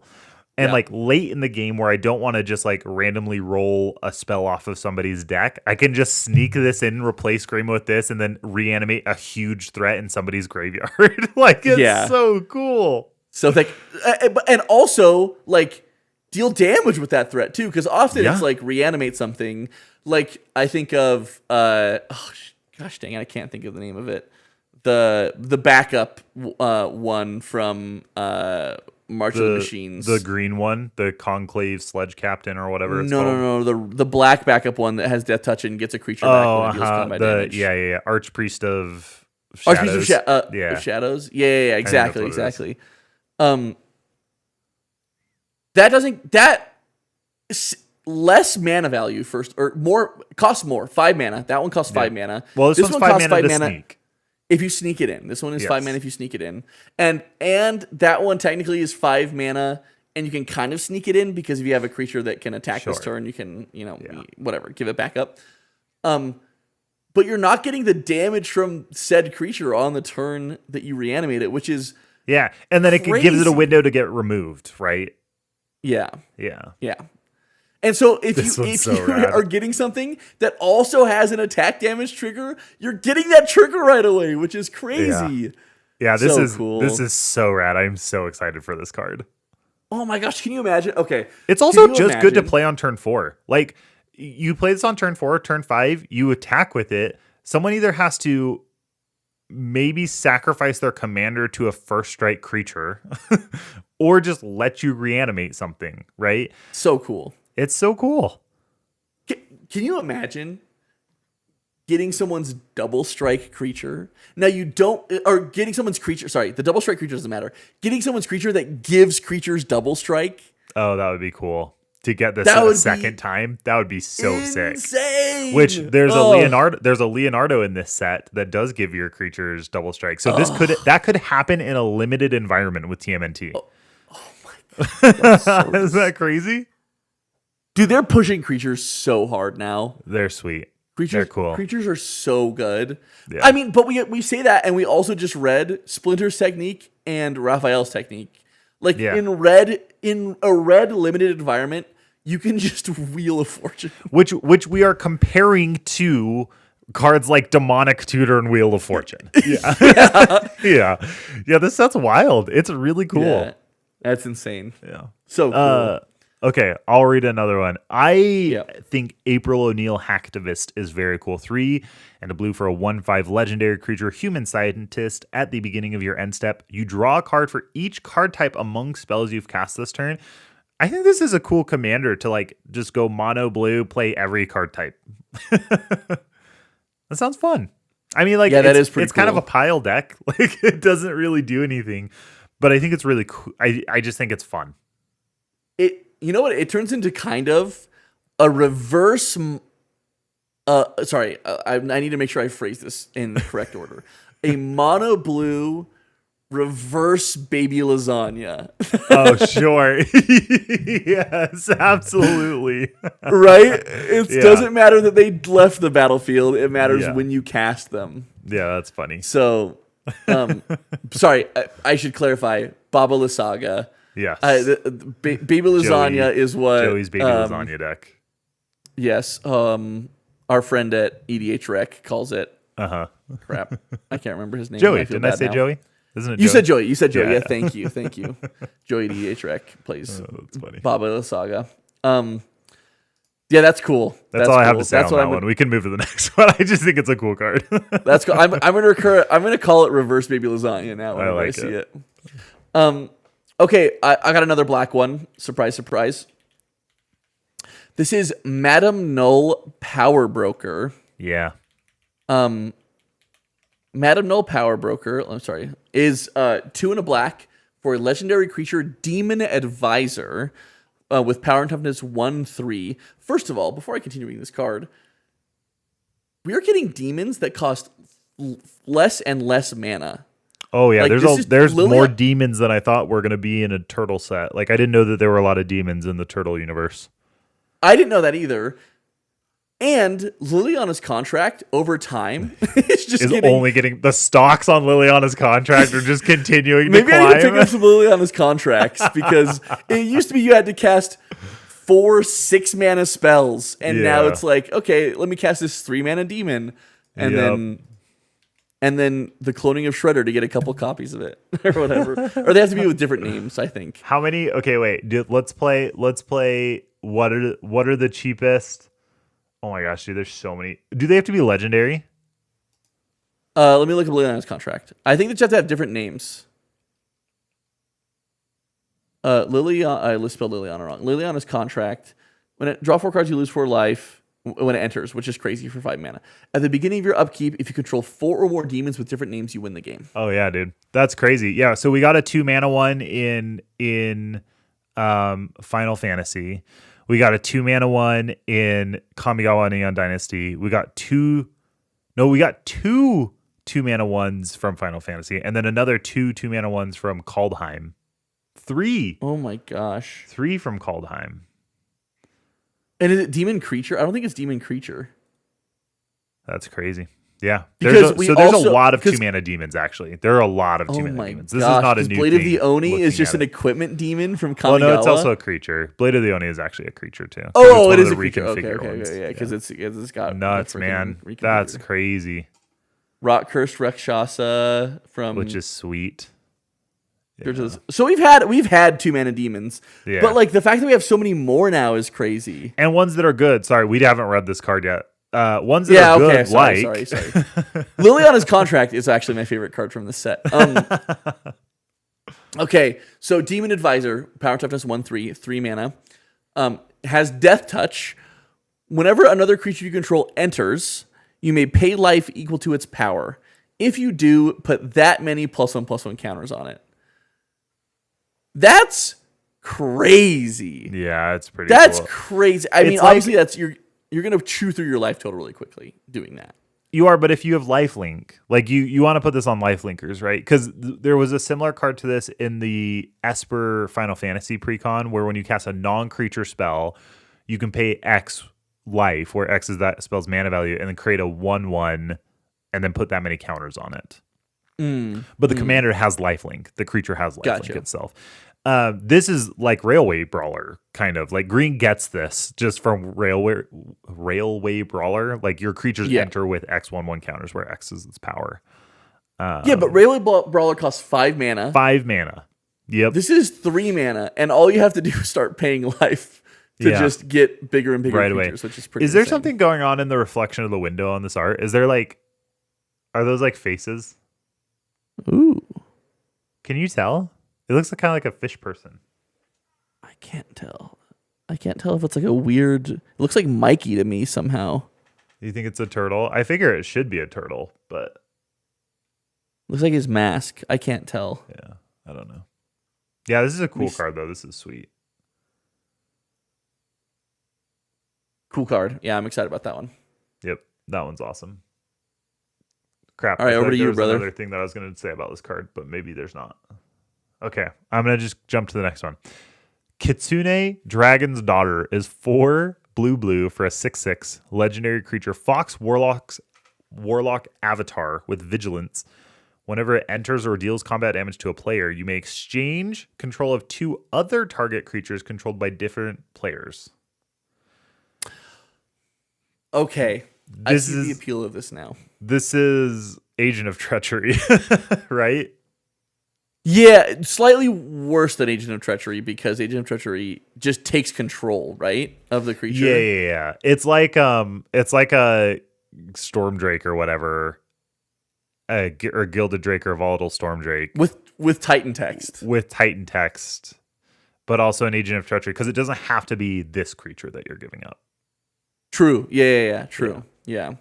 And like late in the game where I don't want to just like randomly roll a spell off of somebody's deck, I can just sneak this in, replace Grima with this, and then reanimate a huge threat in somebody's graveyard. Like it's so cool. So like, and also like deal damage with that threat too, because often it's like reanimate something. Like I think of gosh dang it, I can't think of the name of it. The backup one from March of the Machines. The green one, the Conclave Sledge Captain or whatever it's called. No. The black backup one that has Death Touch and gets a creature back when it deals combat damage. Yeah. Archpriest of Shadows. Of Shadows. Yeah, exactly. That less mana value first, or more, costs more, 5 mana. That one costs 5 mana. Well, this one's 5 mana to sneak. If you sneak it in. This one is 5 mana if you sneak it in. And that one technically is 5 mana, and you can kind of sneak it in because if you have a creature that can attack this turn, you can, whatever, give it back up. But you're not getting the damage from said creature on the turn that you reanimate it, which is and then it gives it a window to get removed, right? Yeah. Yeah. And so if you are getting something that also has an attack damage trigger, you're getting that trigger right away, which is crazy. Yeah, this is cool. This is so rad. I'm so excited for this card. Oh my gosh, can you imagine? Okay. It's also just good to play on turn 4. Like you play this on turn 4, turn 5, you attack with it. Someone either has to maybe sacrifice their commander to a first strike creature or just let you reanimate something, right? So cool. It's so cool. Can you imagine getting someone's double strike creature? Now you don't, or getting someone's creature, sorry, the double strike creature doesn't matter. Getting someone's creature that gives creatures double strike. Oh, that would be cool. To get this a second time, that would be so insane. Sick. Which there's a Leonardo in this set that does give your creatures double strike. So that could happen in a limited environment with TMNT. Oh my god. Is that crazy? Dude, they're pushing creatures so hard now. They're sweet. They're cool. Creatures are so good. Yeah. I mean, but we say that, and we also just read Splinter's technique and Raphael's technique. Like in a red limited environment, you can just Wheel of Fortune. Which we are comparing to cards like Demonic Tutor and Wheel of Fortune. Yeah. This set's wild. It's really cool. Yeah. That's insane. Yeah. So cool. Okay, I'll read another one. I Yeah. think April O'Neil Hacktivist is very cool. 3 and a blue for a 1/5 legendary creature, human scientist. At the beginning of your end step, you draw a card for each card type among spells you've cast this turn. I think this is a cool commander to like just go mono blue, play every card type. That sounds fun. I mean, like, Yeah, that is pretty it's kind of cool. a pile deck. Like, it doesn't really do anything, but I think it's really cool. I just think it's fun. You know what? It turns into kind of a reverse. Sorry, I need to make sure I phrase this in the correct order. A mono blue reverse baby lasagna, Oh, sure. Yes, absolutely. right? It Yeah. doesn't matter that they left the battlefield. It matters Yeah. when you cast them. Yeah, that's funny. So, sorry, I should clarify. Baba Lysaga. Yes. Baby lasagna is what Joey's baby lasagna deck. Yes, our friend at EDH Rec calls it. Uh-huh. Crap, I can't remember his name. Joey, feel didn't I bad say now. Joey? Isn't it You Joey? said Joey. You said Joey. Yeah. Yeah, thank you. Joey at EDH Rec plays That's funny. Baba Lysaga. Yeah, that's cool. That's all I have cool. to say on that one. We can move to the next one. I just think it's a cool card. That's cool. I'm gonna call it reverse baby lasagna now whenever I like see it. it. Okay, I got another black one. Surprise, surprise. This is Madam Null Power Broker. Yeah. Madam Null Power Broker, I'm sorry, is 2 and a black for a legendary creature, Demon Advisor, with power and toughness 1/3. First of all, before I continue reading this card, we are getting demons that cost less and less mana. Oh yeah, Like, there's Lilia- more demons than I thought were going to be in a turtle set. Like I didn't know that there were a lot of demons in the turtle universe. I didn't know that either. And Liliana's contract over time is just Is getting. only getting the stocks on Liliana's contract are just continuing to Maybe I need to pick climb. up some Liliana's contracts because it used to be you had to cast 4 6-mana spells, and now Yeah. it's like, okay, let me cast this 3-mana demon, and Yep. then the cloning of Shredder to get a couple copies of it or whatever, or they have to be with different names, I think. How many? Okay, wait. Let's play. What are the cheapest? Oh my gosh, dude! There's so many. Do they have to be legendary? Let me look up Liliana's contract. I think they just have to have different names. Liliana, I spelled Liliana wrong. Liliana's contract. When it draw 4 cards, you lose 4 life when it enters, which is crazy for 5 mana. At the beginning of your upkeep, if you control 4 or more demons with different names, you win the game. Oh yeah, dude, that's crazy. Yeah, so we got a 2-mana one in Final Fantasy. We got a 2-mana one in Kamigawa Neon Dynasty. We got two 2-mana ones from Final Fantasy, and then another 2-mana ones from Kaldheim. 3 Oh my gosh. from Kaldheim. And is it demon creature? I don't think it's demon creature. That's crazy. Yeah. Because There's a lot of 'cause- 2-mana demons, actually. There are a lot of Oh 2-mana my demons. This gosh. is not a 'Cause new Blade thing. of the Oni is looking just at an it. equipment demon from Kamigawa. Well, no, it's also a creature. Blade of the Oni is actually a creature, too. Oh, It's it one is of a the creature. Okay, reconfigured ones. yeah, because it's got Nuts, the freaking man. reconfigured. That's crazy. Rock Cursed Rakshasa from Which is sweet. So we've had 2-mana demons, Yeah. but like the fact that we have so many more now is crazy. And ones that are good. Sorry, we haven't read this card yet. Ones that are good, sorry. Liliana's contract is actually my favorite card from this set. Okay, so Demon Advisor, power toughness 1/3, 3 mana, has Death Touch. Whenever another creature you control enters, you may pay life equal to its power. If you do, put that many +1/+1 counters on it. That's crazy. Yeah, it's pretty That's cool. crazy. I mean, It's like- obviously, that's you're gonna chew through your life total really quickly doing that. You are, but if you have lifelink, like you want to put this on lifelinkers, right? Because there was a similar card to this in the Esper Final Fantasy precon, where when you cast a non-creature spell, you can pay X life, where X is that spell's mana value, and then create a 1/1, and then put that many counters on it. But the commander has lifelink. The creature has lifelink Gotcha. itself. This is like Railway Brawler, kind of. Like Green gets this just from Railway Brawler. Like your creatures enter with X/1/1 counters, where X is its power. Yeah, but Railway Brawler costs 5 mana. 5 mana. Yep. This is 3 mana, and all you have to do is start paying life to just get bigger and bigger right creatures, away. which is pretty Is there insane. something going on in the reflection of the window on this art? Is there like, are those like faces? Ooh. Can you tell? It looks kind of like a fish person. I can't tell. I can't tell if it's like a weird... It looks like Mikey to me somehow. Do you think it's a turtle? I figure it should be a turtle, but... Looks like his mask. I can't tell. Yeah, I don't know. Yeah, this is a cool card, though. This is sweet. Cool card. Yeah, I'm excited about that one. Yep, that one's awesome. Crap. All right, over to you, brother. Another thing that I was going to say about this card, but maybe there's not. Okay, I'm going to just jump to the next one. Kitsune Dragon's Daughter is 4 blue for a 6/6 legendary creature, Fox Warlock Avatar with Vigilance. Whenever it enters or deals combat damage to a player, you may exchange control of 2 other target creatures controlled by different players. Okay. I see the appeal of this now. This is Agent of Treachery, right? Yeah, slightly worse than Agent of Treachery because Agent of Treachery just takes control, right, of the creature. Yeah. It's like a Stormdrake or whatever. Or Gilded Drake or Volatile Stormdrake with Titan text. With Titan text, but also an Agent of Treachery because it doesn't have to be this creature that you're giving up. True. Yeah. True. Yeah.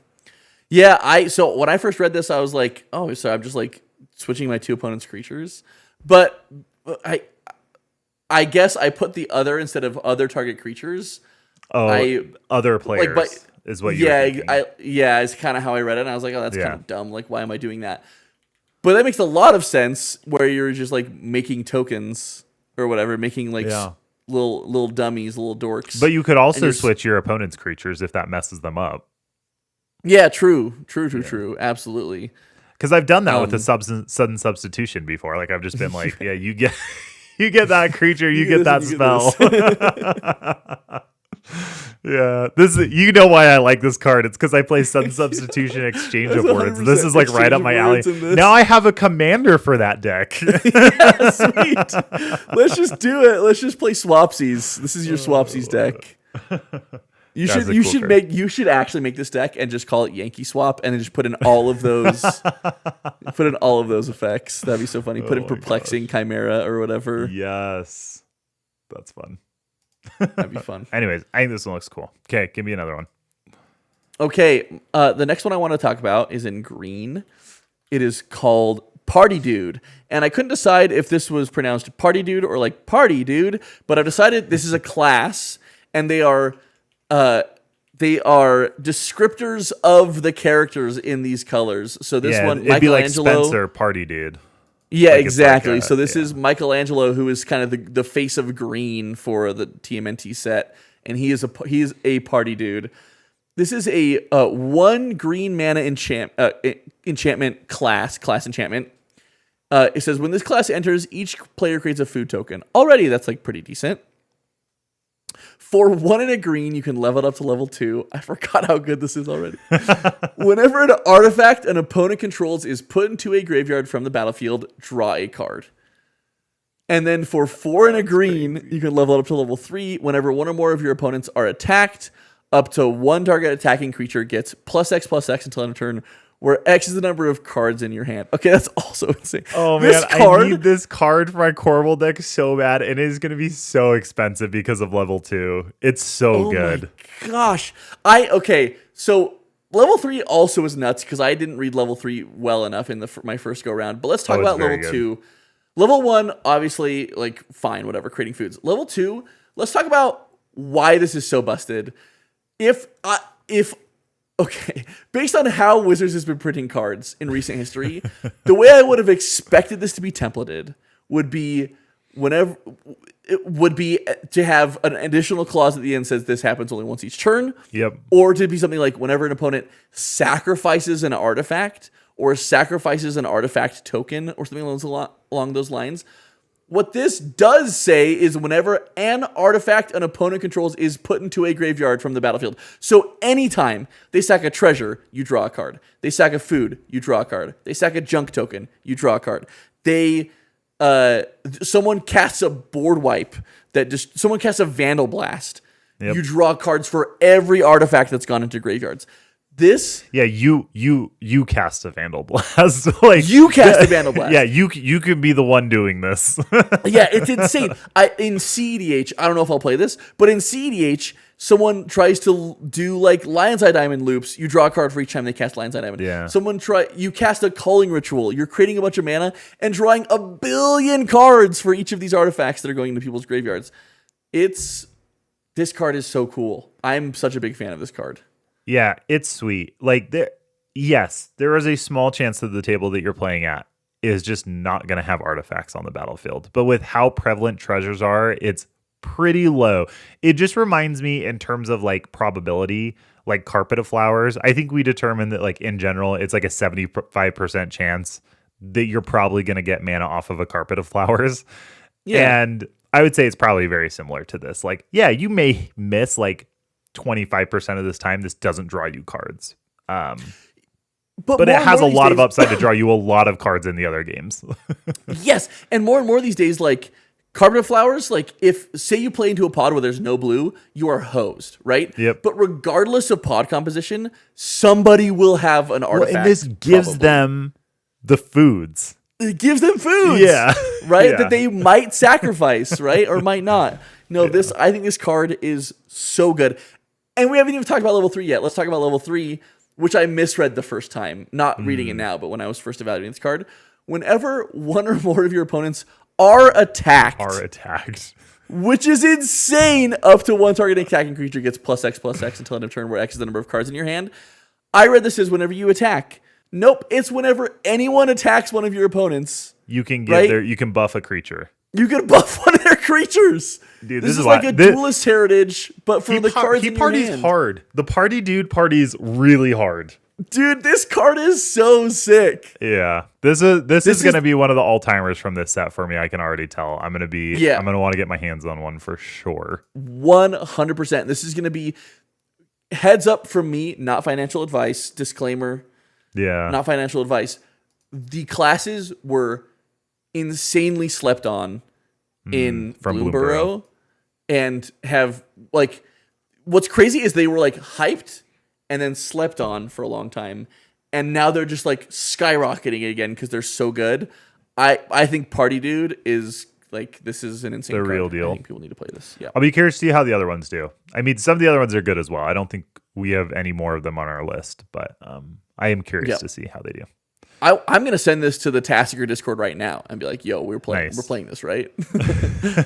So when I first read this, I was like, oh, so I'm just like switching my 2 opponents' creatures. But I guess I put the other instead of other target creatures. Oh, other players. Is what you're thinking. It's kind of how I read it. And I was like, oh, that's kind of dumb. Like, why am I doing that? But that makes a lot of sense where you're just like making tokens or whatever, making like little dummies, little dorks. But you could also switch your opponent's creatures if that messes them up. Yeah, true. Absolutely. Because I've done that with a sudden substitution before. Like I've just been like, yeah, you get that creature, you get that spell. Yeah, you know why I like this card. It's because I play sudden substitution exchange of words. This is like right up my alley. Now I have a commander for that deck. Yeah, sweet. Let's just do it. Let's just play swapsies. This is your swapsies deck. You should actually make this deck and just call it Yankee Swap and then just put in all of those effects. That'd be so funny. Put in Perplexing Chimera or whatever. Yes. That's fun. That'd be fun. Anyways, I think this one looks cool. Okay, give me another one. Okay, the next one I want to talk about is in green. It is called Party Dude. And I couldn't decide if this was pronounced Party Dude or like Party Dude, but I've decided this is a class and they are descriptors of the characters in these colors. So this one, it'd be like Michelangelo, Spencer, Party Dude. Yeah, like exactly. So this is Michelangelo, who is kind of the face of green for the TMNT set, and he is a party dude. This is a 1 green mana enchantment class enchantment. It says when this class enters, each player creates a food token. Already, that's like pretty decent. For 1 and a green, you can level it up to level 2. I forgot how good this is already. Whenever an artifact an opponent controls is put into a graveyard from the battlefield, draw a card. And then for 4 and a green, you can level it up to level 3. Whenever 1 or more of your opponents are attacked, up to 1 target attacking creature gets +X until end of turn, where X is the number of cards in your hand. Okay, that's also insane. Oh man, I need this card for my Corval deck so bad, and it is going to be so expensive because of level 2. It's so good. My gosh. So level 3 also is nuts because I didn't read level 3 well enough in my first go around. But let's talk about level 2. Level 1, obviously, like, fine, whatever, creating foods. Level 2, let's talk about why this is so busted. Okay, based on how Wizards has been printing cards in recent history, the way I would have expected this to be templated would be to have an additional clause at the end that says this happens only once each turn. Yep. Or to be something like whenever an opponent sacrifices an artifact or sacrifices an artifact token or something along those lines. What this does say is whenever an artifact an opponent controls is put into a graveyard from the battlefield. So anytime they sack a treasure, you draw a card. They sack a food, you draw a card. They sack a junk token, you draw a card. They someone casts a board wipe someone casts a Vandal Blast. Yep. You draw cards for every artifact that's gone into graveyards. This you cast a Vandal Blast. Like you cast a Vandal Blast. Yeah, you could be the one doing this. Yeah, it's insane. In CEDH, I don't know if I'll play this, but in CEDH, someone tries to do like Lion's Eye Diamond loops. You draw a card for each time they cast Lion's Eye Diamond. Yeah. You cast a Culling Ritual. You're creating a bunch of mana and drawing a billion cards for each of these artifacts that are going into people's graveyards. This card is so cool. I'm such a big fan of this card. Yeah, it's sweet. Like there is a small chance that the table that you're playing at is just not going to have artifacts on the battlefield. But with how prevalent treasures are, it's pretty low. It just reminds me in terms of like probability, like Carpet of Flowers. I think we determined that like in general, it's like a 75% chance that you're probably going to get mana off of a Carpet of Flowers. Yeah. And I would say it's probably very similar to this. Like, yeah, you may miss like 25% of this time. This doesn't draw you cards. But it has a lot of upside to draw you a lot of cards in the other games. Yes, and more these days, like Carpet of Flowers, like if say you play into a pod where there's no blue, you are hosed, right? Yep. But regardless of pod composition, somebody will have an artifact. And this gives them the foods. It gives them foods. Yeah. Right? Yeah. That they might sacrifice, right? Or might not. No, I think this card is so good. And we haven't even talked about level 3 yet. Let's talk about level 3, which I misread the first time. Not reading it now, but when I was first evaluating this card. Whenever one or more of your opponents are attacked, which is insane, up to one target attacking creature gets +X/+X until end of turn, where X is the number of cards in your hand. I read this as whenever you attack. Nope, it's whenever anyone attacks one of your opponents. You can get you can buff a creature. You can buff one of their creatures. Dude, this is like a duelist heritage, but for the cards in your hand. He parties hard. The party dude parties really hard. Dude, this card is so sick. Yeah. This is going to be one of the all-timers from this set for me. I can already tell. I'm going to want to get my hands on one for sure. 100%. This is going to be heads up from me, not financial advice. Disclaimer. Yeah. Not financial advice. The classes were insanely slept on in Bloomburrow and have like what's crazy is they were like hyped and then slept on for a long time, and now they're just like skyrocketing again because they're so good. I think Party Dude is like, this is an insane the card. real deal. I think people need to play this. Yeah, I'll be curious to see how the other ones do. I mean, some of the other ones are good as well. I don't think we have any more of them on our list, but I am curious to see how they do. I'm gonna send this to the Tassiger Discord right now and be like, "Yo, we're playing this, right?"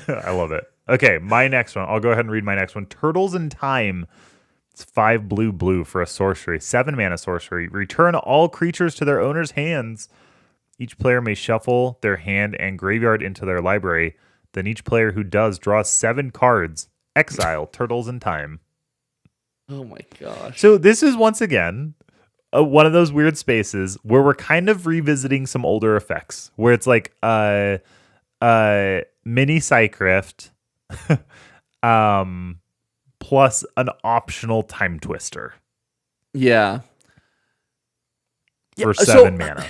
I love it. Okay, my next one. I'll go ahead and read my next one. Turtles in Time. It's 5 blue for a sorcery, 7 mana sorcery. Return all creatures to their owner's hands. Each player may shuffle their hand and graveyard into their library. Then each player who does draws 7 cards. Exile Turtles in Time. Oh my gosh! So this is once again one of those weird spaces where we're kind of revisiting some older effects, where it's like mini Cycrift, plus an optional Time Twister. Yeah. For 7 mana.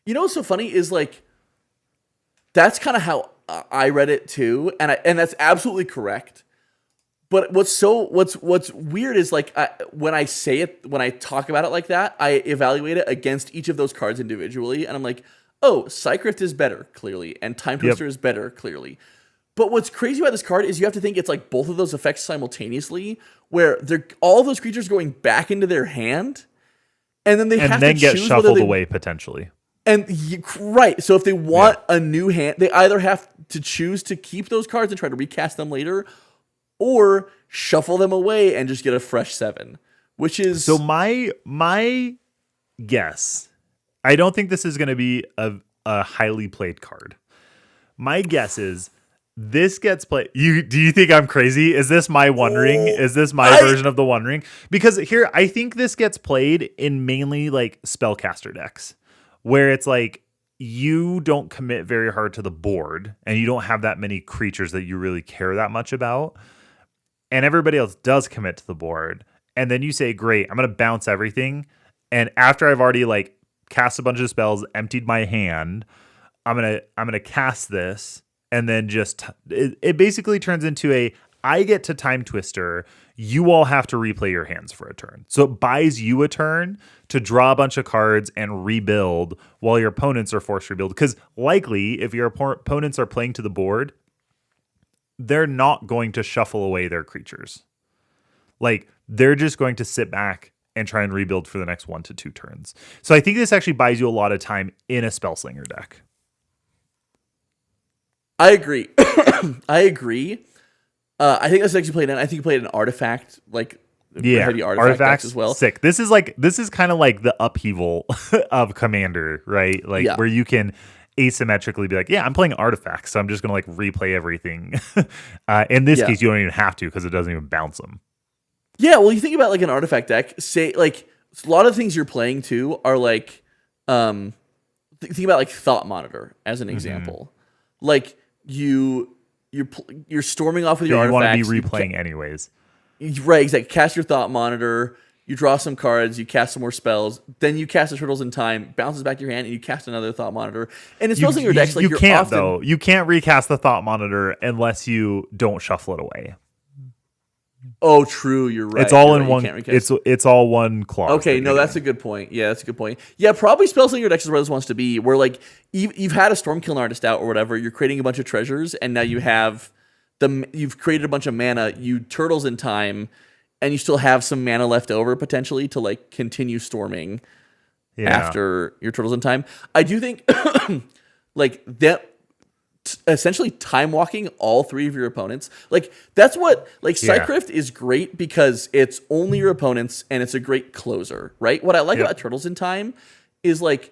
You know what's so funny is like that's kind of how I read it too, and that's absolutely correct. But what's weird is like when I say it, when I talk about it like that, I evaluate it against each of those cards individually, and I'm like, oh, Cycrift is better, clearly, and Time Twister is better, clearly. But what's crazy about this card is you have to think it's like both of those effects simultaneously, where they're all those creatures going back into their hand, and then they have to get choose shuffled away potentially. And right, so if they want a new hand, they either have to choose to keep those cards and try to recast them later, or shuffle them away and just get a fresh 7, which is... So my guess, I don't think this is going to be a highly played card. My guess is this gets played... Do you think I'm crazy? Is this my One Ring? Is this my version of the One Ring? Because here, I think this gets played in mainly like spellcaster decks, where it's like you don't commit very hard to the board and you don't have that many creatures that you really care that much about. And everybody else does commit to the board. And then you say, great, I'm going to bounce everything. And after I've already like cast a bunch of spells, emptied my hand, I'm gonna cast this, and then just it basically turns into I get to time twister. You all have to replay your hands for a turn. So it buys you a turn to draw a bunch of cards and rebuild while your opponents are forced to rebuild. Because likely, if your opponents are playing to the board, they're not going to shuffle away their creatures. Like, they're just going to sit back and try and rebuild for the next 1 to 2 turns. So I think this actually buys you a lot of time in a Spellslinger deck. I agree. I agree. I think that's actually played in. I think you played an artifact, like heavy artifact decks as well. Sick. This is kind of like the upheaval of Commander, right? Like where you can asymmetrically be like, yeah, I'm playing artifacts, so I'm just gonna like replay everything. In this case, you don't even have to because it doesn't even bounce them. Yeah, well, you think about like an artifact deck. Say like a lot of things you're playing too are like, think about like Thought Monitor as an example. Like you're storming off with your artifacts. You want to be replaying anyways. Right, exactly. Cast your Thought Monitor, you draw some cards, you cast some more spells, then you cast the Turtles in Time, bounces back to your hand, and you cast another Thought Monitor. And it's mostly your decks like you can't though. You can't recast the Thought Monitor unless you don't shuffle it away. Oh, true. You're right. It's all in one. It's all one clause. Okay, no, that's a good point. Yeah, that's a good point. Yeah, probably Spellslinger decks is where this wants to be. Where like you've had a Stormkiln artist out or whatever, you're creating a bunch of treasures, and now you have you've created a bunch of mana. You Turtles in Time, and you still have some mana left over potentially to like continue storming after your Turtles in Time. I do think like that. Essentially time walking all 3 of your opponents. Like that's what like Cycrift is great because it's only your opponents and it's a great closer, right? What I like about Turtles in Time is like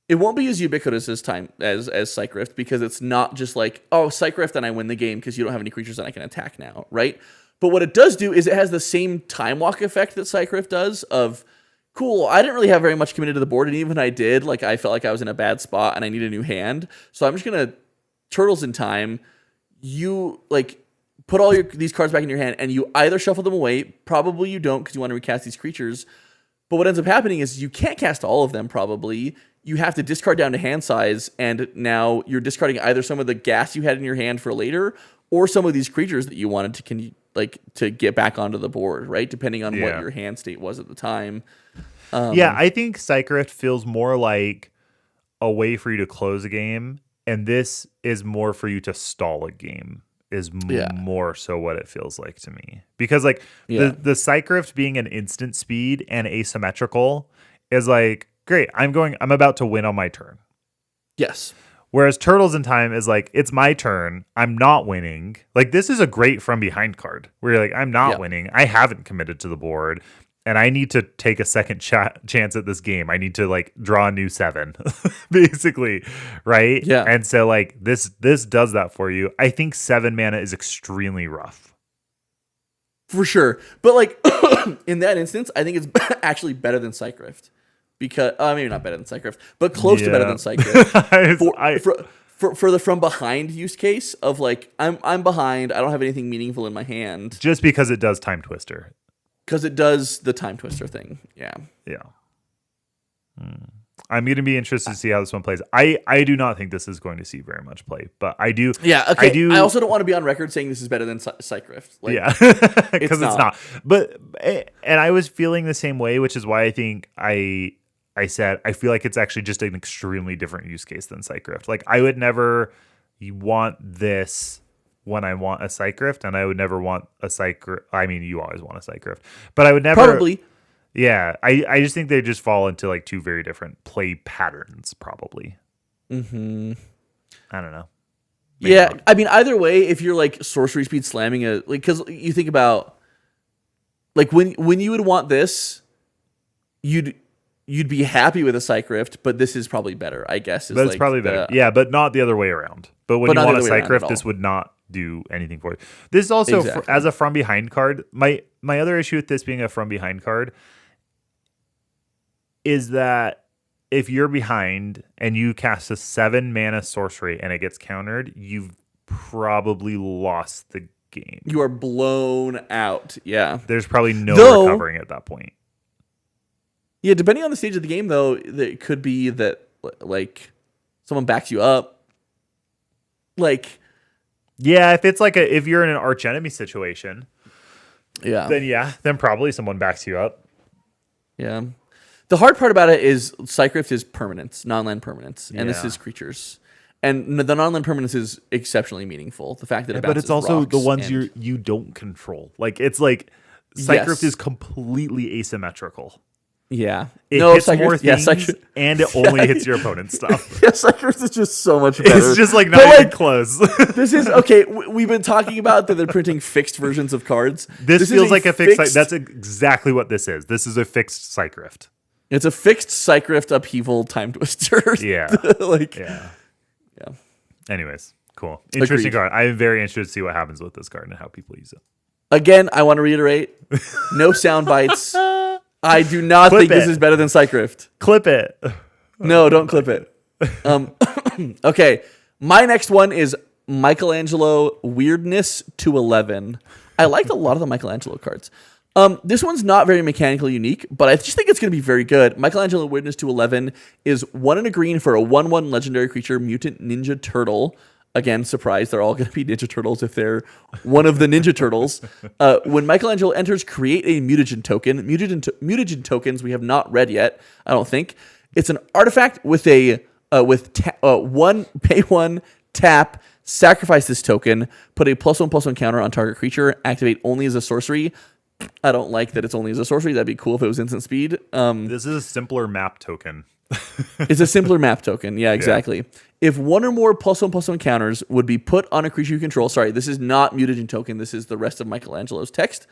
it won't be as ubiquitous as Cycrift because it's not just like, oh, Cycrift and I win the game because you don't have any creatures that I can attack now, right? But what it does do is it has the same time walk effect that Cycrift does of cool, I didn't really have very much committed to the board, and even when I did, like I felt like I was in a bad spot and I need a new hand. So I'm just gonna Turtles in Time. You like put all these cards back in your hand, and you either shuffle them away. Probably you don't because you want to recast these creatures. But what ends up happening is you can't cast all of them. Probably you have to discard down to hand size, and now you're discarding either some of the gas you had in your hand for later, or some of these creatures that you wanted to get back onto the board, right? Depending on what your hand state was at the time. I think Cycrift feels more like a way for you to close a game, and this is more for you to stall a game. Is more so what it feels like to me, because like the Cycrift being an instant speed and asymmetrical is like great. I'm about to win on my turn. Yes. Whereas Turtles in Time is like, it's my turn. I'm not winning. Like, this is a great from behind card where you're like, I'm not winning. I haven't committed to the board, and I need to take a second chance at this game. I need to like draw a new 7, basically, right? Yeah. And so like this does that for you. I think 7 mana is extremely rough. For sure. But like in that instance, I think it's actually better than Cycrift. Because maybe not better than Cycrift, but close to better than Cycrift. For the from behind use case of like I'm behind, I don't have anything meaningful in my hand. Just because it does Time Twister. Because it does the Time Twister thing. Yeah. I'm going to be interested to see how this one plays. I do not think this is going to see very much play, but I do. Yeah, okay. I also don't want to be on record saying this is better than Cycrift. Like, because it's not. But and I was feeling the same way, which is why I think I said I feel like it's actually just an extremely different use case than Cycrift. Like I would never want this when I want a Cycrift, and I would never want a Cycrift. I mean, you always want a Cycrift, but I would never. Probably. Yeah, I just think they just fall into like 2 very different play patterns, probably. Mm-hmm. I don't know. Maybe not. I mean, either way, if you're like sorcery speed slamming because you think about like when you would want this, you'd be happy with a Cycrift, but this is probably better, I guess. But it's like probably better. Yeah, but not the other way around. But when you want a Cycrift, this would not do anything for you. This is also as a from behind card. My other issue with this being a from behind card is that if you're behind and you cast a 7 mana sorcery and it gets countered, you've probably lost the game. You are blown out. Yeah. There's probably no recovering at that point. Yeah, depending on the stage of the game, though, it could be that like someone backs you up. Like, Yeah, if it's like if you're in an arch enemy situation, yeah. then probably someone backs you up. Yeah. The hard part about it is Cycrypt is permanence, non-land permanence, and this Yeah. is creatures. And the non-land permanence is exceptionally meaningful. The fact that it But it's bounces also rocks the ones and- you don't control. Like it's like Cycrypt Yes. is completely asymmetrical. Yeah. It hits Cycrypt- more things, Cycrypt- and it only hits your opponent's stuff. Yeah, Cycrypt is just so much better. It's just like But, not even like, close. This is okay. We've been talking about that they're printing fixed versions of cards. This is feels like a fixed. That's exactly what this is. This is a fixed Cycrypt. It's a fixed Cycrypt upheaval time twister. Yeah. Yeah. Anyways, cool. Interesting Agreed. card. I'm very interested to see what happens with this card and how people use it. Again, I want to reiterate: no sound bites. I do not Clip think this it. is better than Cycrypt. Clip it. No, don't clip it. Okay, my next one is Michelangelo Weirdness to 11. I liked a lot of the Michelangelo cards. This one's not very mechanically unique, but I just think it's going to be very good. Michelangelo Weirdness to 11 is 1 and a green for a 1/1 legendary creature, Mutant Ninja Turtle. Again, surprise, they're all going to be Ninja Turtles if they're one of the Ninja Turtles. When Michelangelo enters, create a mutagen token. Mutagen tokens we have not read yet, I don't think. It's an artifact with a pay 1, tap, sacrifice this token, put a +1/+1 counter on target creature, activate only as a sorcery. I don't like that it's only as a sorcery. That'd be cool if it was instant speed. This is a simpler map token. It's a simpler map token. Yeah, exactly. If one or more +1/+1 counters would be put on a creature you control, sorry, this is not mutagen token. This is the rest of Michelangelo's text.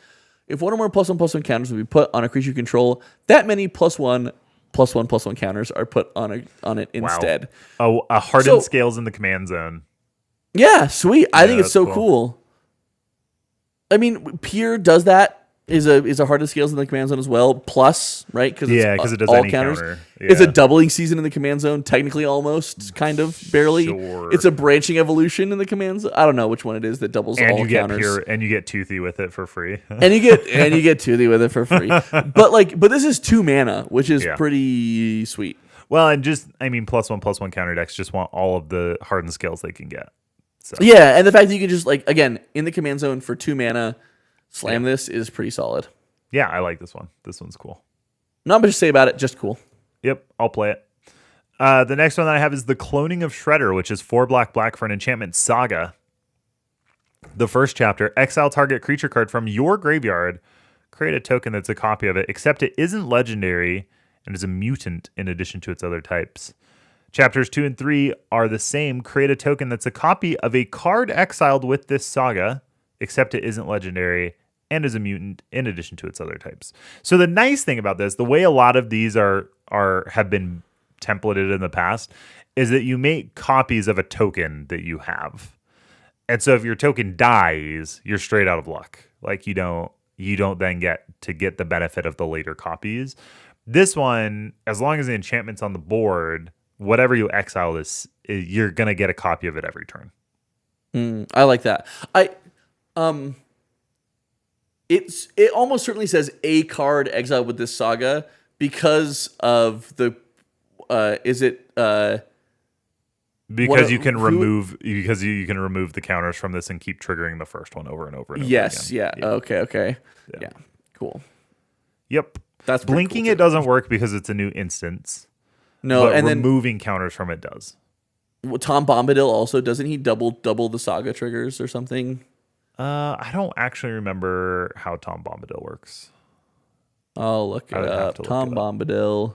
If one or more +1/+1 counters would be put on a creature you control, that many +1/+1/+1 counters are put on it instead. Oh, a hardened scales in the command zone. Yeah, sweet. I think it's that's so cool. I mean, Pier does that. Is a hardened scales in the command zone as well. Plus, right? Because it does all any counters. counter. It's a Yeah. doubling season in the command zone, technically, almost, kind of, barely. Sure. It's a branching evolution in the command zone. I don't know which one it is that doubles And all you get counters. and you get toothy with it for free. and you get Toothy with it for free. But this is 2 mana, which is pretty sweet. Well, and +1/+1 counter decks just want all of the hardened scales they can get. So Yeah, and the fact that you can just again in the command zone for 2 mana, slam this is pretty solid. yeah, I like this one. This one's cool. Not much to say about it, just cool. Yep, I'll play it. The next one that I have is the Cloning of Shredder, which is 4 black for an enchantment saga. The first chapter, exile target creature card from your graveyard. Create a token that's a copy of it, except it isn't legendary and is a mutant in addition to its other types. Chapters 2 and 3 are the same. Create a token that's a copy of a card exiled with this saga, except it isn't legendary and is a mutant in addition to its other types. So the nice thing about this, the way a lot of these have been templated in the past, is that you make copies of a token that you have. And so if your token dies, you're straight out of luck. Like you don't then get the benefit of the later copies. This one, as long as the enchantment's on the board, whatever you exile you're gonna get a copy of it every turn. I like that. It almost certainly says a card exiled with this saga because of the Because you can remove the counters from this and keep triggering the first one over and over and over yes, again. yeah. Okay. Yeah. Cool. Yep. That's pretty Blinking cool, it too. doesn't work because it's a new instance. No, but and removing counters from it does. then Tom Bombadil also doesn't he double the saga triggers or something? I don't actually remember how Tom Bombadil works. I'll look it I would have up. to look Tom it up. Bombadil.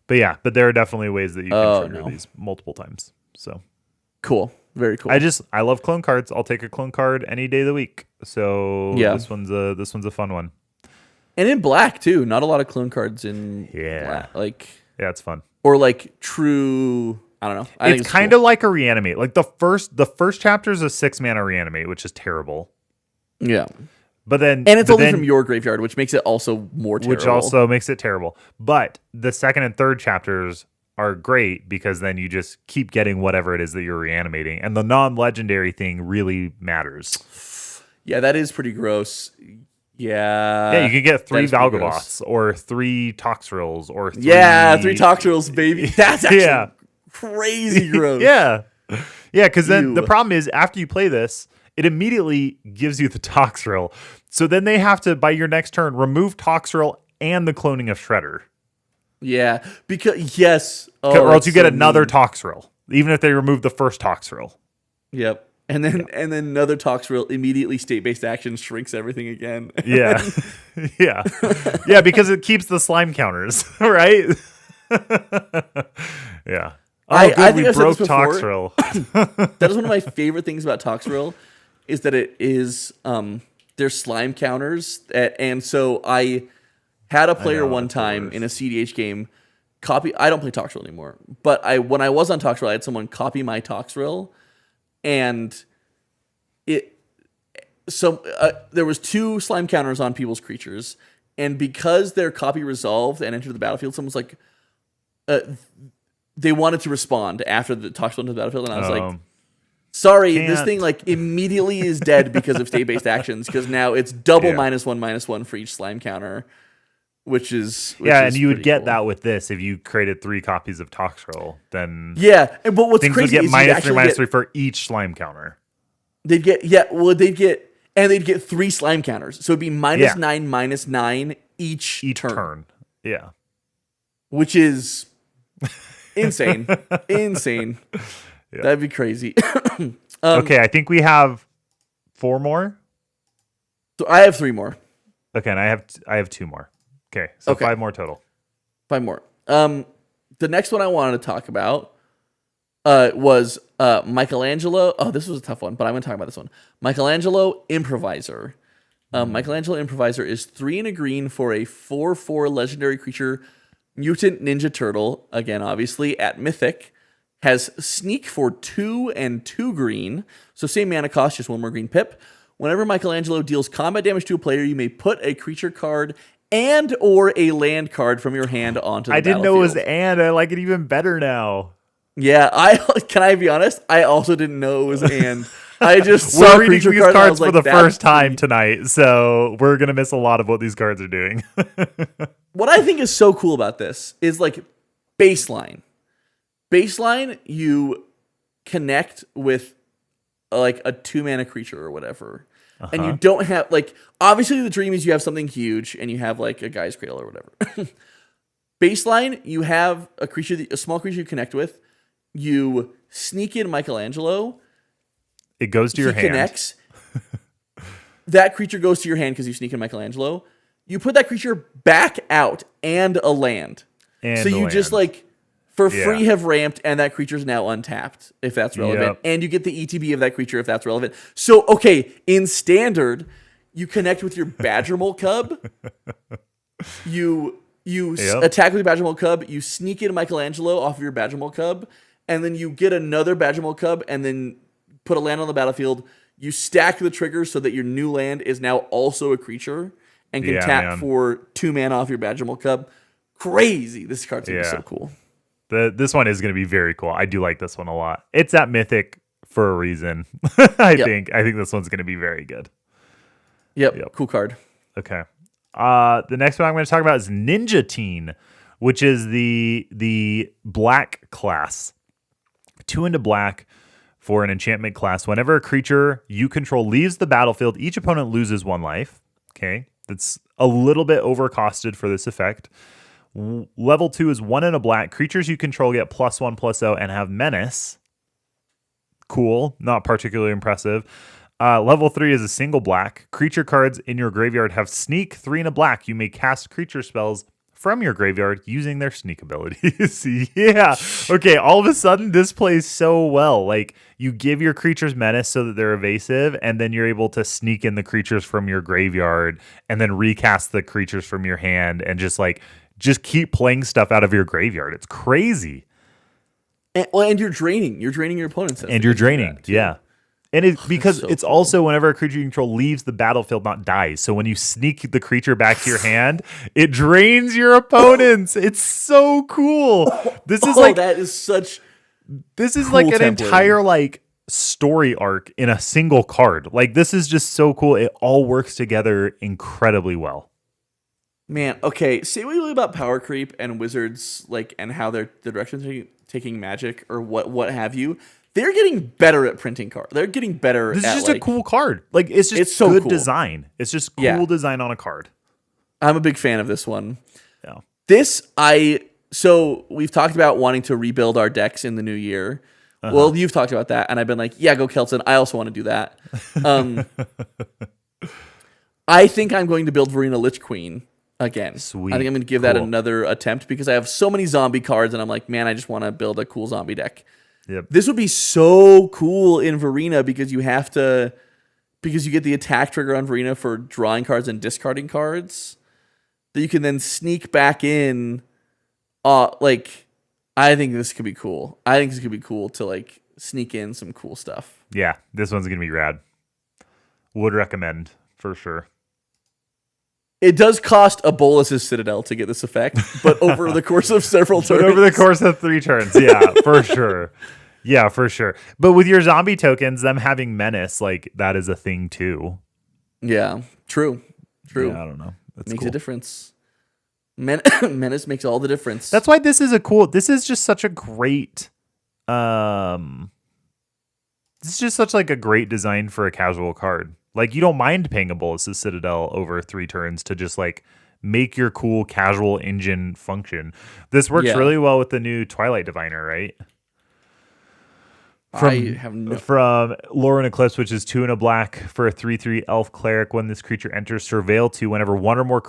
But there are definitely ways that you can trigger no. these multiple times. So Cool. Very cool. I love clone cards. I'll take a clone card any day of the week. So Yeah. this one's a fun one. And in black too. Not a lot of clone cards in Yeah. black. Yeah, it's fun. Or true. I don't know. I think It's kind of like a reanimate. Like the first chapter is a 6 mana reanimate, which is terrible. Yeah. But then And it's only from your graveyard, which makes it also more terrible. which also makes it terrible. But the second and third chapters are great because then you just keep getting whatever it is that you're reanimating, and the non-legendary thing really matters. Yeah, that is pretty gross. Yeah. Yeah, you can get 3 that is pretty gross. Valgaboths or 3 Toxrils or 3... Yeah, 3 Toxtrils, baby. That's actually crazy gross. Yeah. Yeah, because then the Ew. problem is after you play this, it immediately gives you the Toxrill. So then they have to, by your next turn, remove Toxrill and the cloning of Shredder. Yeah, because yes, Or else you get so another mean. Toxrill, even if they remove the first Toxrill. Yep. And then another Toxrill immediately state-based action shrinks everything again. Yeah. Yeah. Yeah, because it keeps the slime counters, right? Yeah. Oh, I good, think we I've said broke this before. Toxrill. That is one of my favorite things about Toxrill is that it is there's slime counters and so I had a player know, one it's the time worst. in a CDH game copy. I don't play Toxrill anymore, but when I was on Toxrill, I had someone copy my Toxrill, and there was 2 slime counters on people's creatures, and because their copy resolved and entered the battlefield, someone's like, they wanted to respond after the Toxrill entered the battlefield, and I was like, sorry, this Can't. thing like immediately is dead because of state-based actions, because now it's double Yeah. -1/-1 for each slime counter, which is And you would pretty get cool. that with this if you created 3 copies of Toxrill. Then Yeah, but what's things would crazy get is -3/-3 for each slime counter. they'd get 3 slime counters, so it'd be -9 -9 each Turn. Yeah. which is insane. Insane. Yeah. That'd be crazy. Okay, I think we have 4 more. So I have 3 more. Okay, and I have 2 more. Okay, so Okay. 5 more total. 5 more. The next one I wanted to talk about was Michelangelo. Oh, this was a tough one, but I'm going to talk about this one. Michelangelo Improviser. Michelangelo Improviser is 3 and a green for a 4/4 legendary creature, Mutant Ninja Turtle. Again, obviously at Mythic. Has Sneak for 2 and 2 green. So same mana cost, just 1 more green pip. Whenever Michelangelo deals combat damage to a player, you may put a creature card and or a land card from your hand onto the I didn't know it was battlefield. and. I like it even better now. Yeah, can I be honest? I also didn't know it was and. I just We're saw reading creature these card and I cards was for like, the "That's first time sweet." tonight, so we're gonna miss a lot of what these cards are doing. What I think is so cool about this is like baseline. Baseline, you connect with like a 2-mana creature or whatever. And you don't have like obviously the dream is you have something huge and you have like a guy's cradle or whatever. Baseline, you have a small creature you connect with. You sneak in Michelangelo. It goes to your He hand. connects. That creature goes to your hand because you sneak in Michelangelo. You put that creature back out and a land. And So the you just land. like for Yeah. free have ramped, and that creature's now untapped if that's relevant, Yep. and you get the ETB of that creature if that's relevant. So okay, in standard, you connect with your Badgermole Cub. You Yep. attack with your Badgermole Cub. You sneak in Michelangelo off of your Badgermole Cub, and then you get another Badgermole Cub, and then put a land on the battlefield. You stack the triggers so that your new land is now also a creature and can Yeah, tap man. for 2 mana off your Badgermole Cub. Crazy! This card's gonna be so Yeah. cool. This one is going to be very cool. I do like this one a lot. It's at Mythic for a reason. I think this one's going to be very good. Yep. Cool card. Okay. The next one I'm going to talk about is Ninja Teen, which is the black class. 2 into black for an enchantment class. Whenever a creature you control leaves the battlefield, each opponent loses 1 life. Okay. That's a little bit overcosted for this effect. Level 2 is 1 in a black. Creatures you control get +1/+0 and have menace. Cool. Not particularly impressive. Level 3 is a single black. Creature cards in your graveyard have sneak. 3 in a black. You may cast creature spells from your graveyard using their sneak abilities. Yeah. Okay. All of a sudden, this plays so well. Like, you give your creatures menace so that they're evasive, and then you're able to sneak in the creatures from your graveyard and then recast the creatures from your hand and just keep playing stuff out of your graveyard. It's crazy. And you're draining. You're draining your opponent's. And you're draining. Yeah. And because so it's cool. also whenever a creature you control leaves the battlefield, not dies. So when you sneak the creature back to your hand, it drains your opponents. It's so cool. This is that is such. this is cool like an template. entire story arc in a single card. Like, this is just so cool. It all works together incredibly well. Man, okay. Say what you believe about power creep and wizards, and how the direction they're taking Magic or what have you. They're getting better at printing cards. They're getting better. This is at, just a cool card. Like it's just it's so good cool. design. It's just cool design on a card. I'm a big fan of this one. Yeah. So we've talked about wanting to rebuild our decks in the new year. Well, you've talked about that, and I've been like, yeah, go Kelton. I also want to do that. I think I'm going to build Verena Lich Queen again. Sweet. I think I'm going to give that another attempt because I have so many zombie cards, and I'm like, man, I just want to build a cool zombie deck. Yep. This would be so cool in Verena because you get the attack trigger on Verena for drawing cards and discarding cards that you can then sneak back in. I think this could be cool. I think this could be cool to like sneak in some cool stuff. Yeah, this one's gonna be rad. Would recommend for sure. It does cost a Bolus's Citadel to get this effect, but over the course of several turns. But over the course of 3 turns, yeah, for sure. Yeah, for sure. But with your zombie tokens, them having menace, like that is a thing too. Yeah, true. Yeah, I don't know. That's Makes cool. a difference. Menace makes all the difference. That's why this is just such a great this is just such like a great design for a casual card. Like you don't mind paying a Bolus's Citadel over 3 turns to just like make your cool casual engine function. This works really well with the new Twilight Diviner, right? From Lorwyn Eclipsed, which is 2 and a black for a 3/3 elf cleric. When this creature enters, surveil 2. Whenever one or more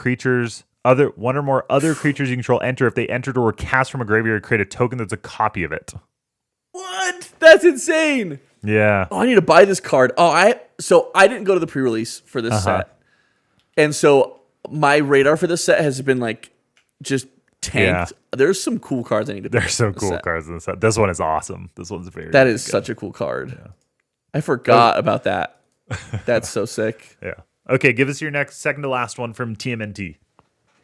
other creatures you control enter, if they entered or were cast from a graveyard, create a token that's a copy of it. What? That's insane. Yeah. Oh, I need to buy this card. So I didn't go to the pre-release for this set, and so my radar for this set has been like just tanked. Yeah. There's some cool cards I need to pick. There's some cool cards in this set. This one is awesome. This one's very That is such a cool card. Yeah. I forgot about that. That's so sick. Yeah. Okay, give us your next second to last one from TMNT.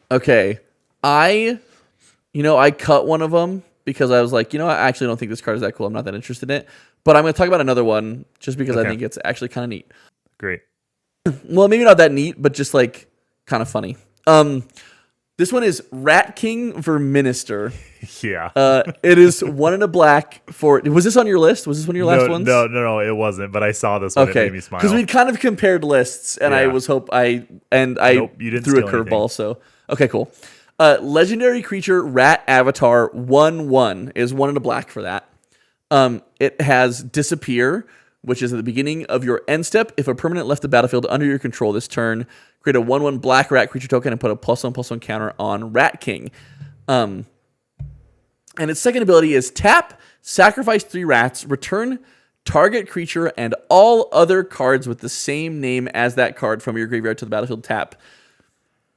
Okay. I cut one of them because I was like, I actually don't think this card is that cool. I'm not that interested in it. But I'm going to talk about another one just because I think it's actually kind of neat. Great. Well, maybe not that neat, but just like kind of funny. This one is Rat King Verminister. Yeah. It is 1 and a black for. Was this on your list? Was this one of your last ones? No, it wasn't. But I saw this one. Okay. It made me smile. Because we'd kind of compared lists, and I was I you didn't threw a steal curveball. So okay, cool. Legendary creature Rat Avatar 1/1 is 1 and a black for that. It has Disappear, which is at the beginning of your end step. If a permanent left the battlefield under your control this turn, create a 1/1 black rat creature token and put a +1/+1 counter on Rat King. And its second ability is tap, sacrifice 3 rats, return target creature and all other cards with the same name as that card from your graveyard to the battlefield tap.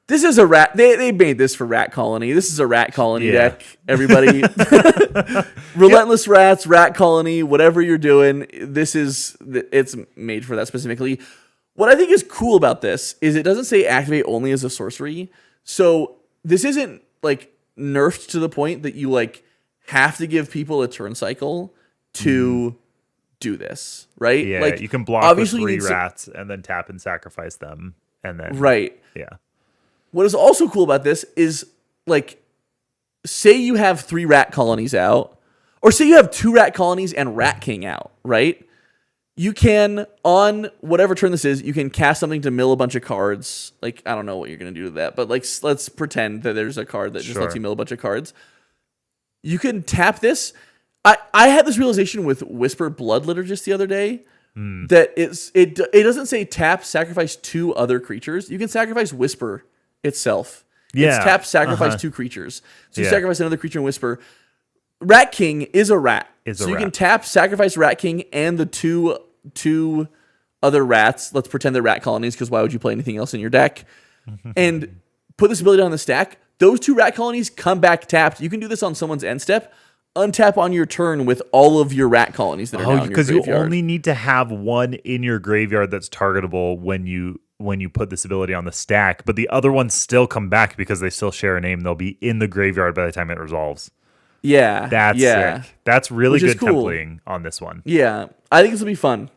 This is a rat. They made this for Rat Colony. This is a Rat Colony deck, everybody. Relentless Rats, Rat Colony, whatever you're doing, it's made for that specifically. What I think is cool about this is it doesn't say activate only as a sorcery. So this isn't like nerfed to the point that you like have to give people a turn cycle to do this, right? Yeah, like you can block obviously with 3 rats and then tap and sacrifice them, and then yeah. What is also cool about this is, like, say you have 3 rat colonies out, or say you have 2 rat colonies and Rat King out, right? You can, on whatever turn this is, you can cast something to mill a bunch of cards. Like, I don't know what you're going to do to that, but, like, let's pretend that there's a card that just lets you mill a bunch of cards. You can tap this. I had this realization with Whisper Blood Liturgist the other day, that it doesn't say tap, sacrifice 2 other creatures. You can sacrifice Whisper itself. Yeah. It's tap, sacrifice 2 creatures. So you sacrifice another creature and Whisper. Rat King is a rat. So you can tap, sacrifice Rat King and the two other rats. Let's pretend they're rat colonies, because why would you play anything else in your deck? And put this ability on the stack. Those 2 rat colonies come back tapped. You can do this on someone's end step. Untap on your turn with all of your rat colonies that are now in your graveyard. Because you only need to have 1 in your graveyard that's targetable when you put this ability on the stack, but the other ones still come back because they still share a name. They'll be in the graveyard by the time it resolves. Yeah. That's sick. That's really good cool. templating on this one. Yeah. I think this will be fun.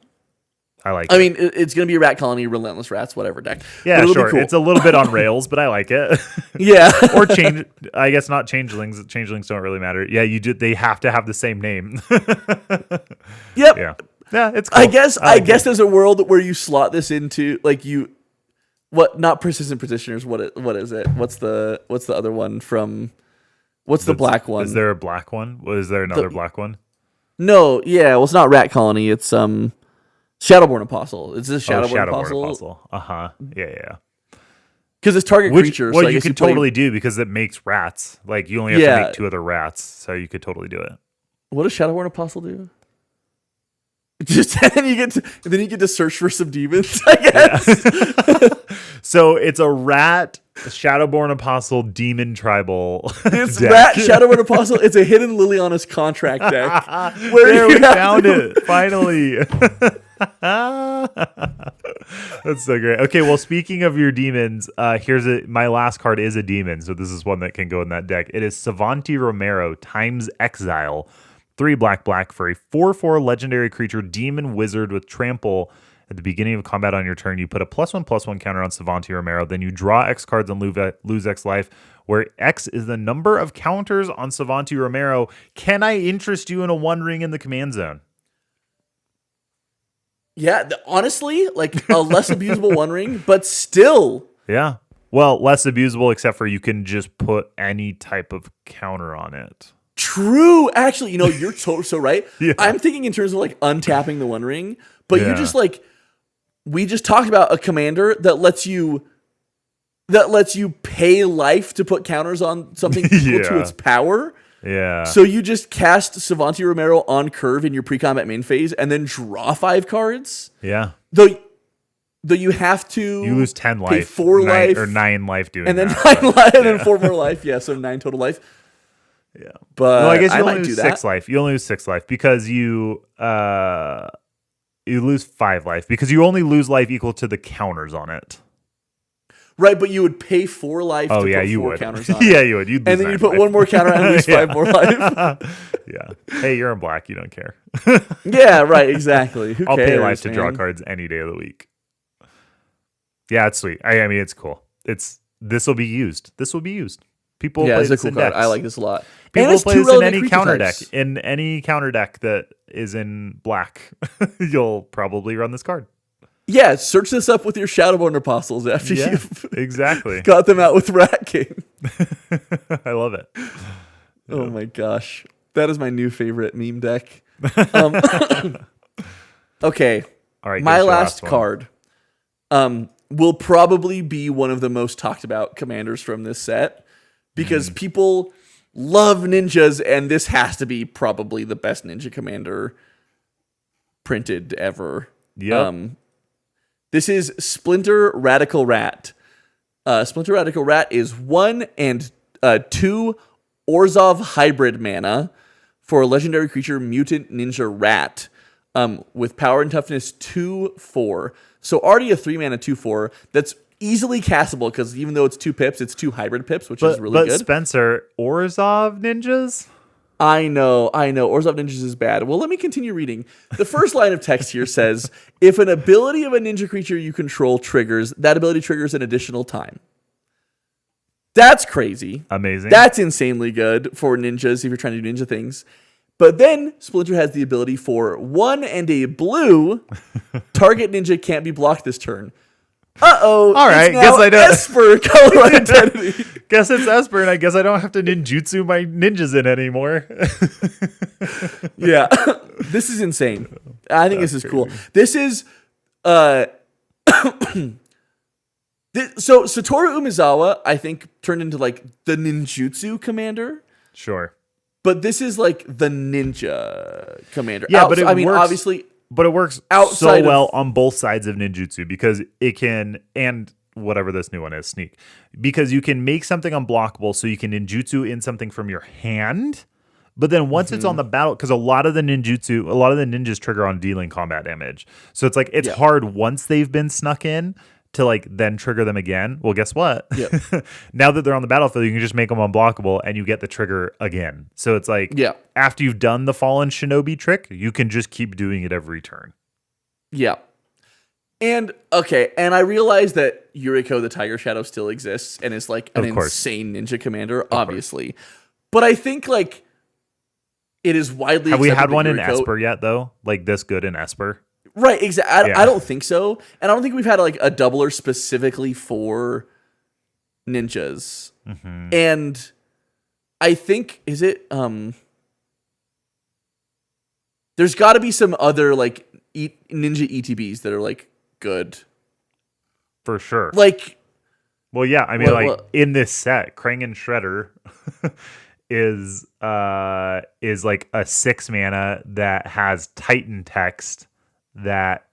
I like I it. mean, it's going to be a rat colony, relentless rats, whatever deck. Yeah, But it'll be sure. cool. It's a little bit on rails, but I like it. Yeah. Or change. I guess not changelings. Changelings don't really matter. Yeah, you do. They have to have the same name. Yep. Yeah. Yeah, it's cool. I guess there's a world where you slot this into like not persistent petitioners. What is it? What's the other one from? What's the black one? Is there a black one? Is there another black one? No, yeah. Well, it's not rat colony. It's Shadowborn Apostle. It's a Shadowborn Apostle. Yeah. Because it's target creature. Well, so I you guess could totally do because it makes rats. Like you only have to make 2 other rats, so you could totally do it. What does Shadowborn Apostle do? Just and then you get to search for some demons, I guess. Yeah. So it's a rat Shadowborn Apostle demon tribal. It's deck. rat Shadowborn Apostle. It's a hidden Liliana's contract deck. There we found it finally. That's so great. Okay, well, speaking of your demons, my last card is a demon, so this is one that can go in that deck. It is Savanti Romero times Exile. 3 black for a 4/4 legendary creature demon wizard with trample. At the beginning of combat on your turn, you put a +1/+1 counter on Savanti Romero. Then you draw X cards and lose X life, where X is the number of counters on Savanti Romero. Can I interest you in a 1 ring in the command zone? Yeah, honestly, like a less abusable 1 ring, but still. Yeah. Well, less abusable, except for you can just put any type of counter on it. True. Actually, you're so right. Yeah. I'm thinking in terms of like untapping the 1 ring, but Yeah. you just like we just talked about a commander that lets you pay life to put counters on something equal to its power. Yeah. So you just cast Savanti Romero on curve in your pre-combat main phase and then draw 5 cards. Yeah. Though you have to You lose 10 pay life. 4 life or 9 life doing and then that. 9 life and then 4 more life. Yeah, so 9 total life. Yeah. But No, I guess you might only do lose that. 6 life. You only lose 6 life because you lose 5 life because you only lose life equal to the counters on it. Right, but you would pay 4 life to put 4 counters on it. Yeah, you would. You'd lose And then you 9 put life. 1 more counter and lose 5 more life. Yeah. Hey, you're in black. You don't care. Yeah, right, exactly. Who I'll cares, pay life to draw man? cards any day of the week. Yeah, it's sweet. I mean, it's cool. This will be used. People Yeah, play it's a this cool in card. decks. I like this a lot. And People it's play 2 this in relevant any creature counter types. deck. In any counter deck that is in black, you'll probably run this card. Yeah, search this up with your Shadowborn Apostles after you've Exactly. got them out with Rat King. I love it. Oh my gosh. That is my new favorite meme deck. Okay. All right. My give us your last one. card will probably be one of the most talked about commanders from this set because people love ninjas, and this has to be probably the best ninja commander printed ever. Yep. This is Splinter Radical Rat. Splinter Radical Rat is 1 and 2 Orzhov hybrid mana for a legendary creature, Mutant Ninja Rat, with power and toughness 2/4. So already a 3 mana 2/4 that's easily castable because even though it's 2 pips, it's 2 hybrid pips, which is really good. Spencer, Orzhov ninjas? I know. Orzhov Ninjas is bad. Well, let me continue reading. The first line of text here says, if an ability of a ninja creature you control triggers, that ability triggers an additional time. That's crazy. Amazing. That's insanely good for ninjas if you're trying to do ninja things. But then Splinter has the ability for 1 and a blue, target ninja can't be blocked this turn. Uh-oh. All right, it's now guess I don't- Esper color identity. Guess it's Esper, and I guess I don't have to ninjutsu my ninjas in anymore. Yeah. This is insane. I think this is cool. This is so Satoru Umezawa, I think, turned into like the ninjutsu commander, Sure. but this is like the ninja commander. Yeah, but it works- obviously, But it works Outside so of- well on both sides of ninjutsu because it can, and whatever this new one is, sneak, because you can make something unblockable so you can ninjutsu in something from your hand. But then once it's on the battle, because a lot of the ninjas trigger on dealing combat damage. So it's like, it's hard once they've been snuck in to like then trigger them again. Well, guess what? Yep. Now that they're on the battlefield, you can just make them unblockable and you get the trigger again. So it's like, after you've done the Fallen Shinobi trick, you can just keep doing it every turn. Yeah. And okay, and I realize that Yuriko the Tiger Shadow still exists and is like an Of course. insane ninja commander, obviously. But I think like it is widely Have we accepted had that one in Yuriko, Esper yet, though? Like this good in Esper? right? Exactly. Yeah. I don't think so, and I don't think we've had like a doubler specifically for ninjas. Mm-hmm. And I think is it there's got to be some other like ninja ETBs that are like good. For sure. Like Well, yeah, I mean, what- in this set, Krang and Shredder is like a 6 mana that has Titan text that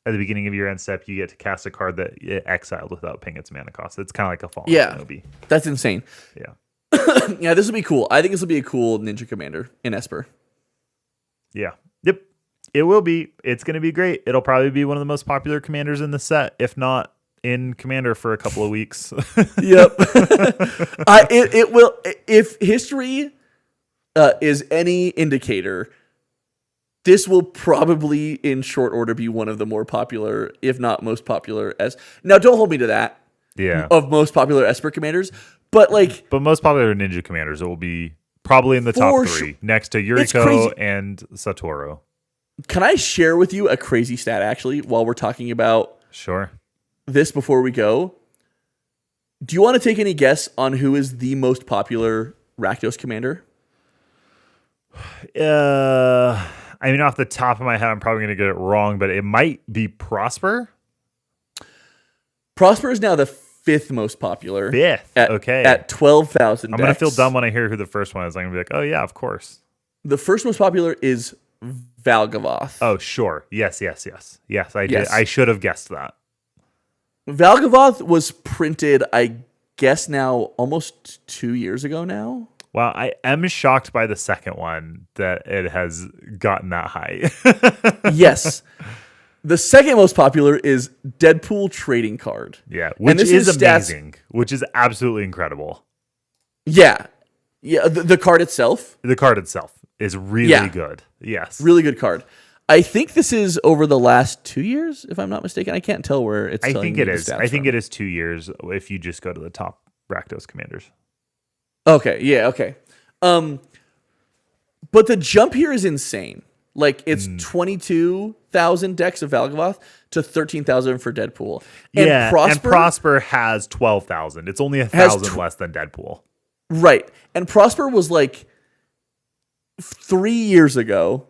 at the beginning of your end step you get to cast a card that it exiled without paying its mana cost. It's kind of like a Fallen Yeah. Shinobi. That's insane. Yeah. Yeah, this will be cool. I think this will be a cool ninja commander in Esper. Yeah. Yep. It will be. It's going to be great. It'll probably be one of the most popular commanders in the set, if not in Commander for a couple of weeks. Yep. It will. If history is any indicator, this will probably in short order be one of the more popular, if not most popular. As now, don't hold me to that. Yeah. Of most popular Esper commanders, but like But most popular ninja commanders, it will be probably in the top For 3 sure. next to It's Yuriko crazy. and Satoru. can I share with you a crazy stat actually while we're talking about Sure. this before we go? Do you want to take any guess on who is the most popular Rakdos commander? I mean, off the top of my head, I'm probably going to get it wrong, but it might be Prosper. Prosper is now the 5th most popular. 5th. At, Okay. At 12,000 I'm going to feel decks. dumb when I hear who the first one is. I'm going to be like, oh, yeah, of course. The first most popular is Valgavoth. Oh, sure. Yes, I did. Yes. I should have guessed that. Valgavoth was printed, I guess now almost 2 years ago now. Well, I am shocked by the second one that it has gotten that high. Yes. The second most popular is Deadpool trading card. Yeah, which this is is stats- amazing, which is absolutely incredible. Yeah. Yeah, the card itself, The card itself is really Yeah. good. Yes. really good card. I think this is over the last 2 years, if I'm not mistaken. I can't tell where it's I telling think me it the is. stats I think from. it is 2 years if you just go to the top Rakdos commanders. Okay, yeah, okay. But the jump here is insane. Like it's 22,000 decks of Valgavoth to 13,000 for Deadpool. And Prosper has 12,000. It's only 1,000 less than Deadpool. Right. And Prosper was like 3 years ago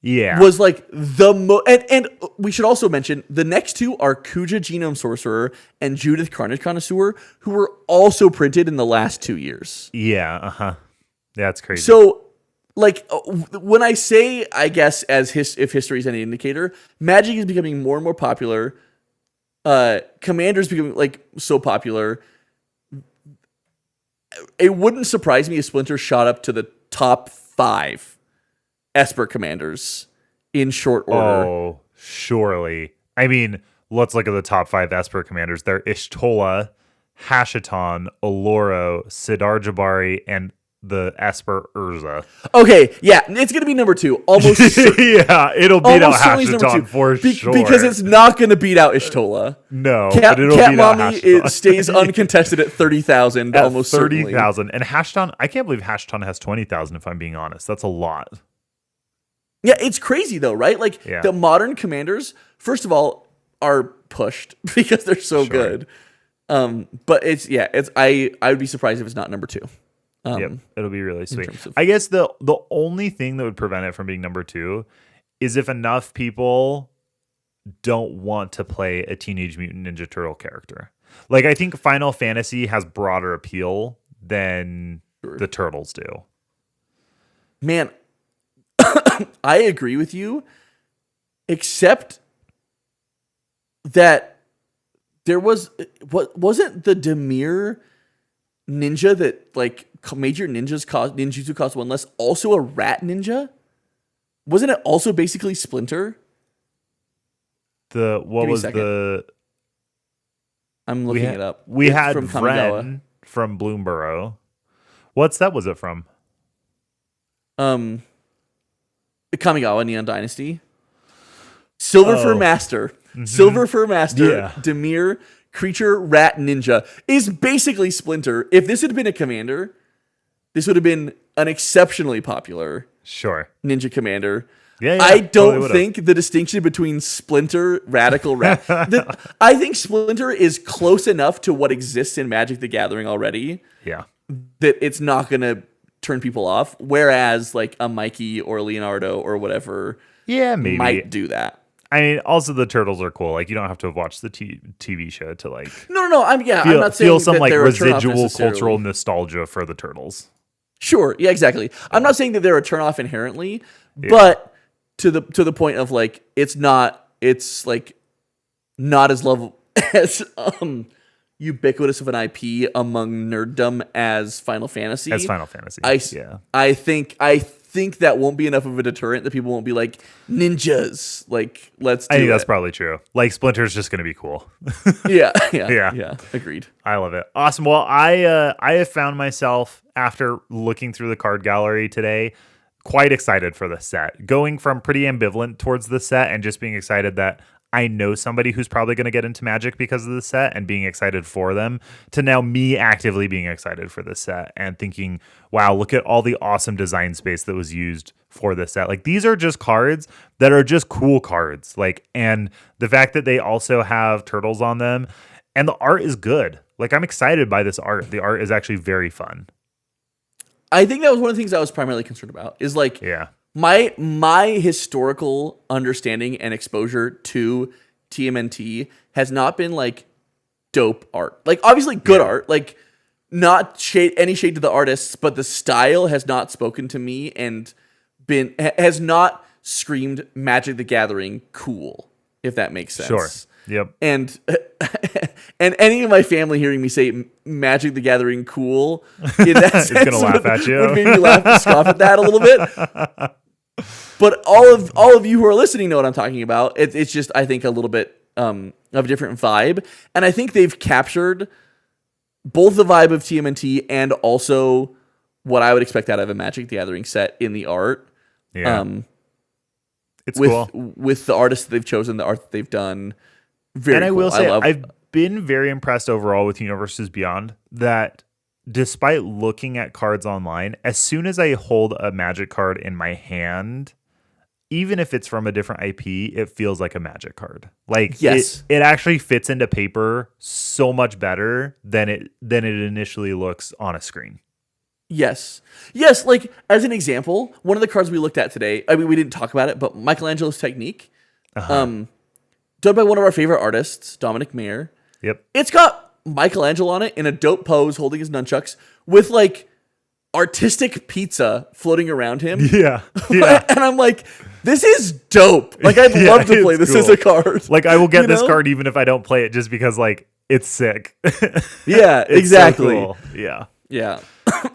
Yeah. was like and we should also mention the next two are Kuja Genome Sorcerer and Judith Carnage Connoisseur, who were also printed in the last 2 years. Yeah, uh-huh. That's crazy. So, like, when I say, I guess, if history is any indicator, Magic is becoming more and more popular. Commander's becoming, like, so popular. It wouldn't surprise me if Splinter shot up to the top 5 Esper commanders in short order. Oh, surely. I mean, let's look at the top 5 Esper commanders. They're Ishtola, Hashiton, Oloro, Sidar Jabari, and the Esper Urza. Okay, yeah, it's going to be number 2. Almost Yeah, it'll beat out almost certainly is number 2. Hashiton for sure. Because it's not going to beat out Ishtola. No, Cat but it'll beat out Mommy Hashiton. stays uncontested at 30,000 At almost certainly. 30,000. And Hashiton, I can't believe Hashiton has 20,000 if I'm being honest. That's a lot. Yeah, it's crazy though, right? Like Yeah. the modern commanders, first of all, are pushed because they're so Sure. good. But I would be surprised if it's not number 2. Yep, it'll be really sweet. terms of- I guess the only thing that would prevent it from being number 2 is if enough people don't want to play a Teenage Mutant Ninja Turtle character. Like, I think Final Fantasy has broader appeal than the Turtles do. Man, I agree with you, except that there wasn't the Demir ninja that like major ninjutsu cost 1 less also a rat ninja? Wasn't it also basically Splinter? What Give me a was second. the I'm looking it up. We It's had from Kamigawa. Vren from Bloomborough. What set was it from? The Kamigawa Neon Dynasty. Silver Fur Master. Silver Fur Master, Yeah. Demir, Creature, Rat, Ninja is basically Splinter. If this had been a commander, this would have been an exceptionally popular Sure. ninja commander. Yeah, I totally don't would've. think the distinction between Splinter, Radical, Rat. I think Splinter is close enough to what exists in Magic the Gathering already Yeah. that it's not going to turn people off. Whereas like a Mikey or a Leonardo or whatever Yeah, maybe. might do that. I mean, also the turtles are cool. Like, you don't have to have watched the TV show to like No. I'm not saying feel some that like they're a turn-off residual necessarily. cultural nostalgia for the turtles. Sure. Yeah, exactly. I'm not saying that they're a turnoff inherently, but to the point of like it's like not as level as ubiquitous of an IP among nerddom as Final Fantasy. I think that won't be enough of a deterrent that people won't be like ninjas. Like let's do I think it. that's probably true. Like Splinter's just going to be cool. Yeah. Agreed. I love it. Awesome. Well, I have found myself after looking through the card gallery today quite excited for the set. Going from pretty ambivalent towards the set and just being excited that I know somebody who's probably going to get into Magic because of the set and being excited for them to now me actively being excited for the set and thinking, wow, look at all the awesome design space that was used for this set. Like these are just cards that are just cool cards. Like, and the fact that they also have turtles on them and the art is good. Like I'm excited by this art. The art is actually very fun. I think that was one of the things I was primarily concerned about is like my historical understanding and exposure to TMNT has not been like dope art. Like obviously good art, like not any shade to the artists, but the style has not spoken to me and has not screamed Magic the Gathering cool, if that makes sense. Sure. Yep. And any of my family hearing me say Magic the Gathering cool in that sense gonna laugh at you. would make me laugh and scoff at that a little bit. But all of you who are listening know what I'm talking about. It's just I think a little bit of a different vibe, and I think they've captured both the vibe of TMNT and also what I would expect out of a Magic the Gathering set in the art. Yeah. It's with cool. with the artists that they've chosen, the art that they've done. Very and I cool. will say, I've been very impressed overall with Universes Beyond that despite looking at cards online, as soon as I hold a Magic card in my hand, even if it's from a different IP, it feels like a Magic card. Like it actually fits into paper so much better than it initially looks on a screen. Yes. Like as an example, one of the cards we looked at today, I mean, we didn't talk about it, but Michelangelo's Technique, done by one of our favorite artists, Dominic Mayer. Yep. It's got Michelangelo on it in a dope pose, holding his nunchucks with like artistic pizza floating around him. Yeah. And I'm like, this is dope. Like I'd love to play this as a card. Like I will get this card even if I don't play it just because like it's sick. Yeah, it's exactly. So cool. Yeah.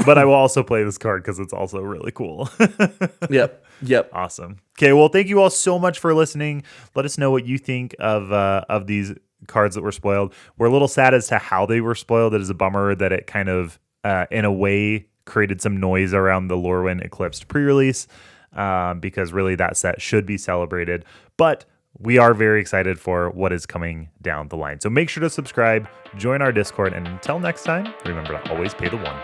But I will also play this card because it's also really cool. Yep. Awesome. Okay, well, thank you all so much for listening. Let us know what you think of these cards that were spoiled. We're a little sad as to how they were spoiled. It is a bummer that it kind of, in a way, created some noise around the Lorwyn Eclipsed pre-release because really that set should be celebrated. But we are very excited for what is coming down the line. So make sure to subscribe, join our Discord, and until next time, remember to always pay the one.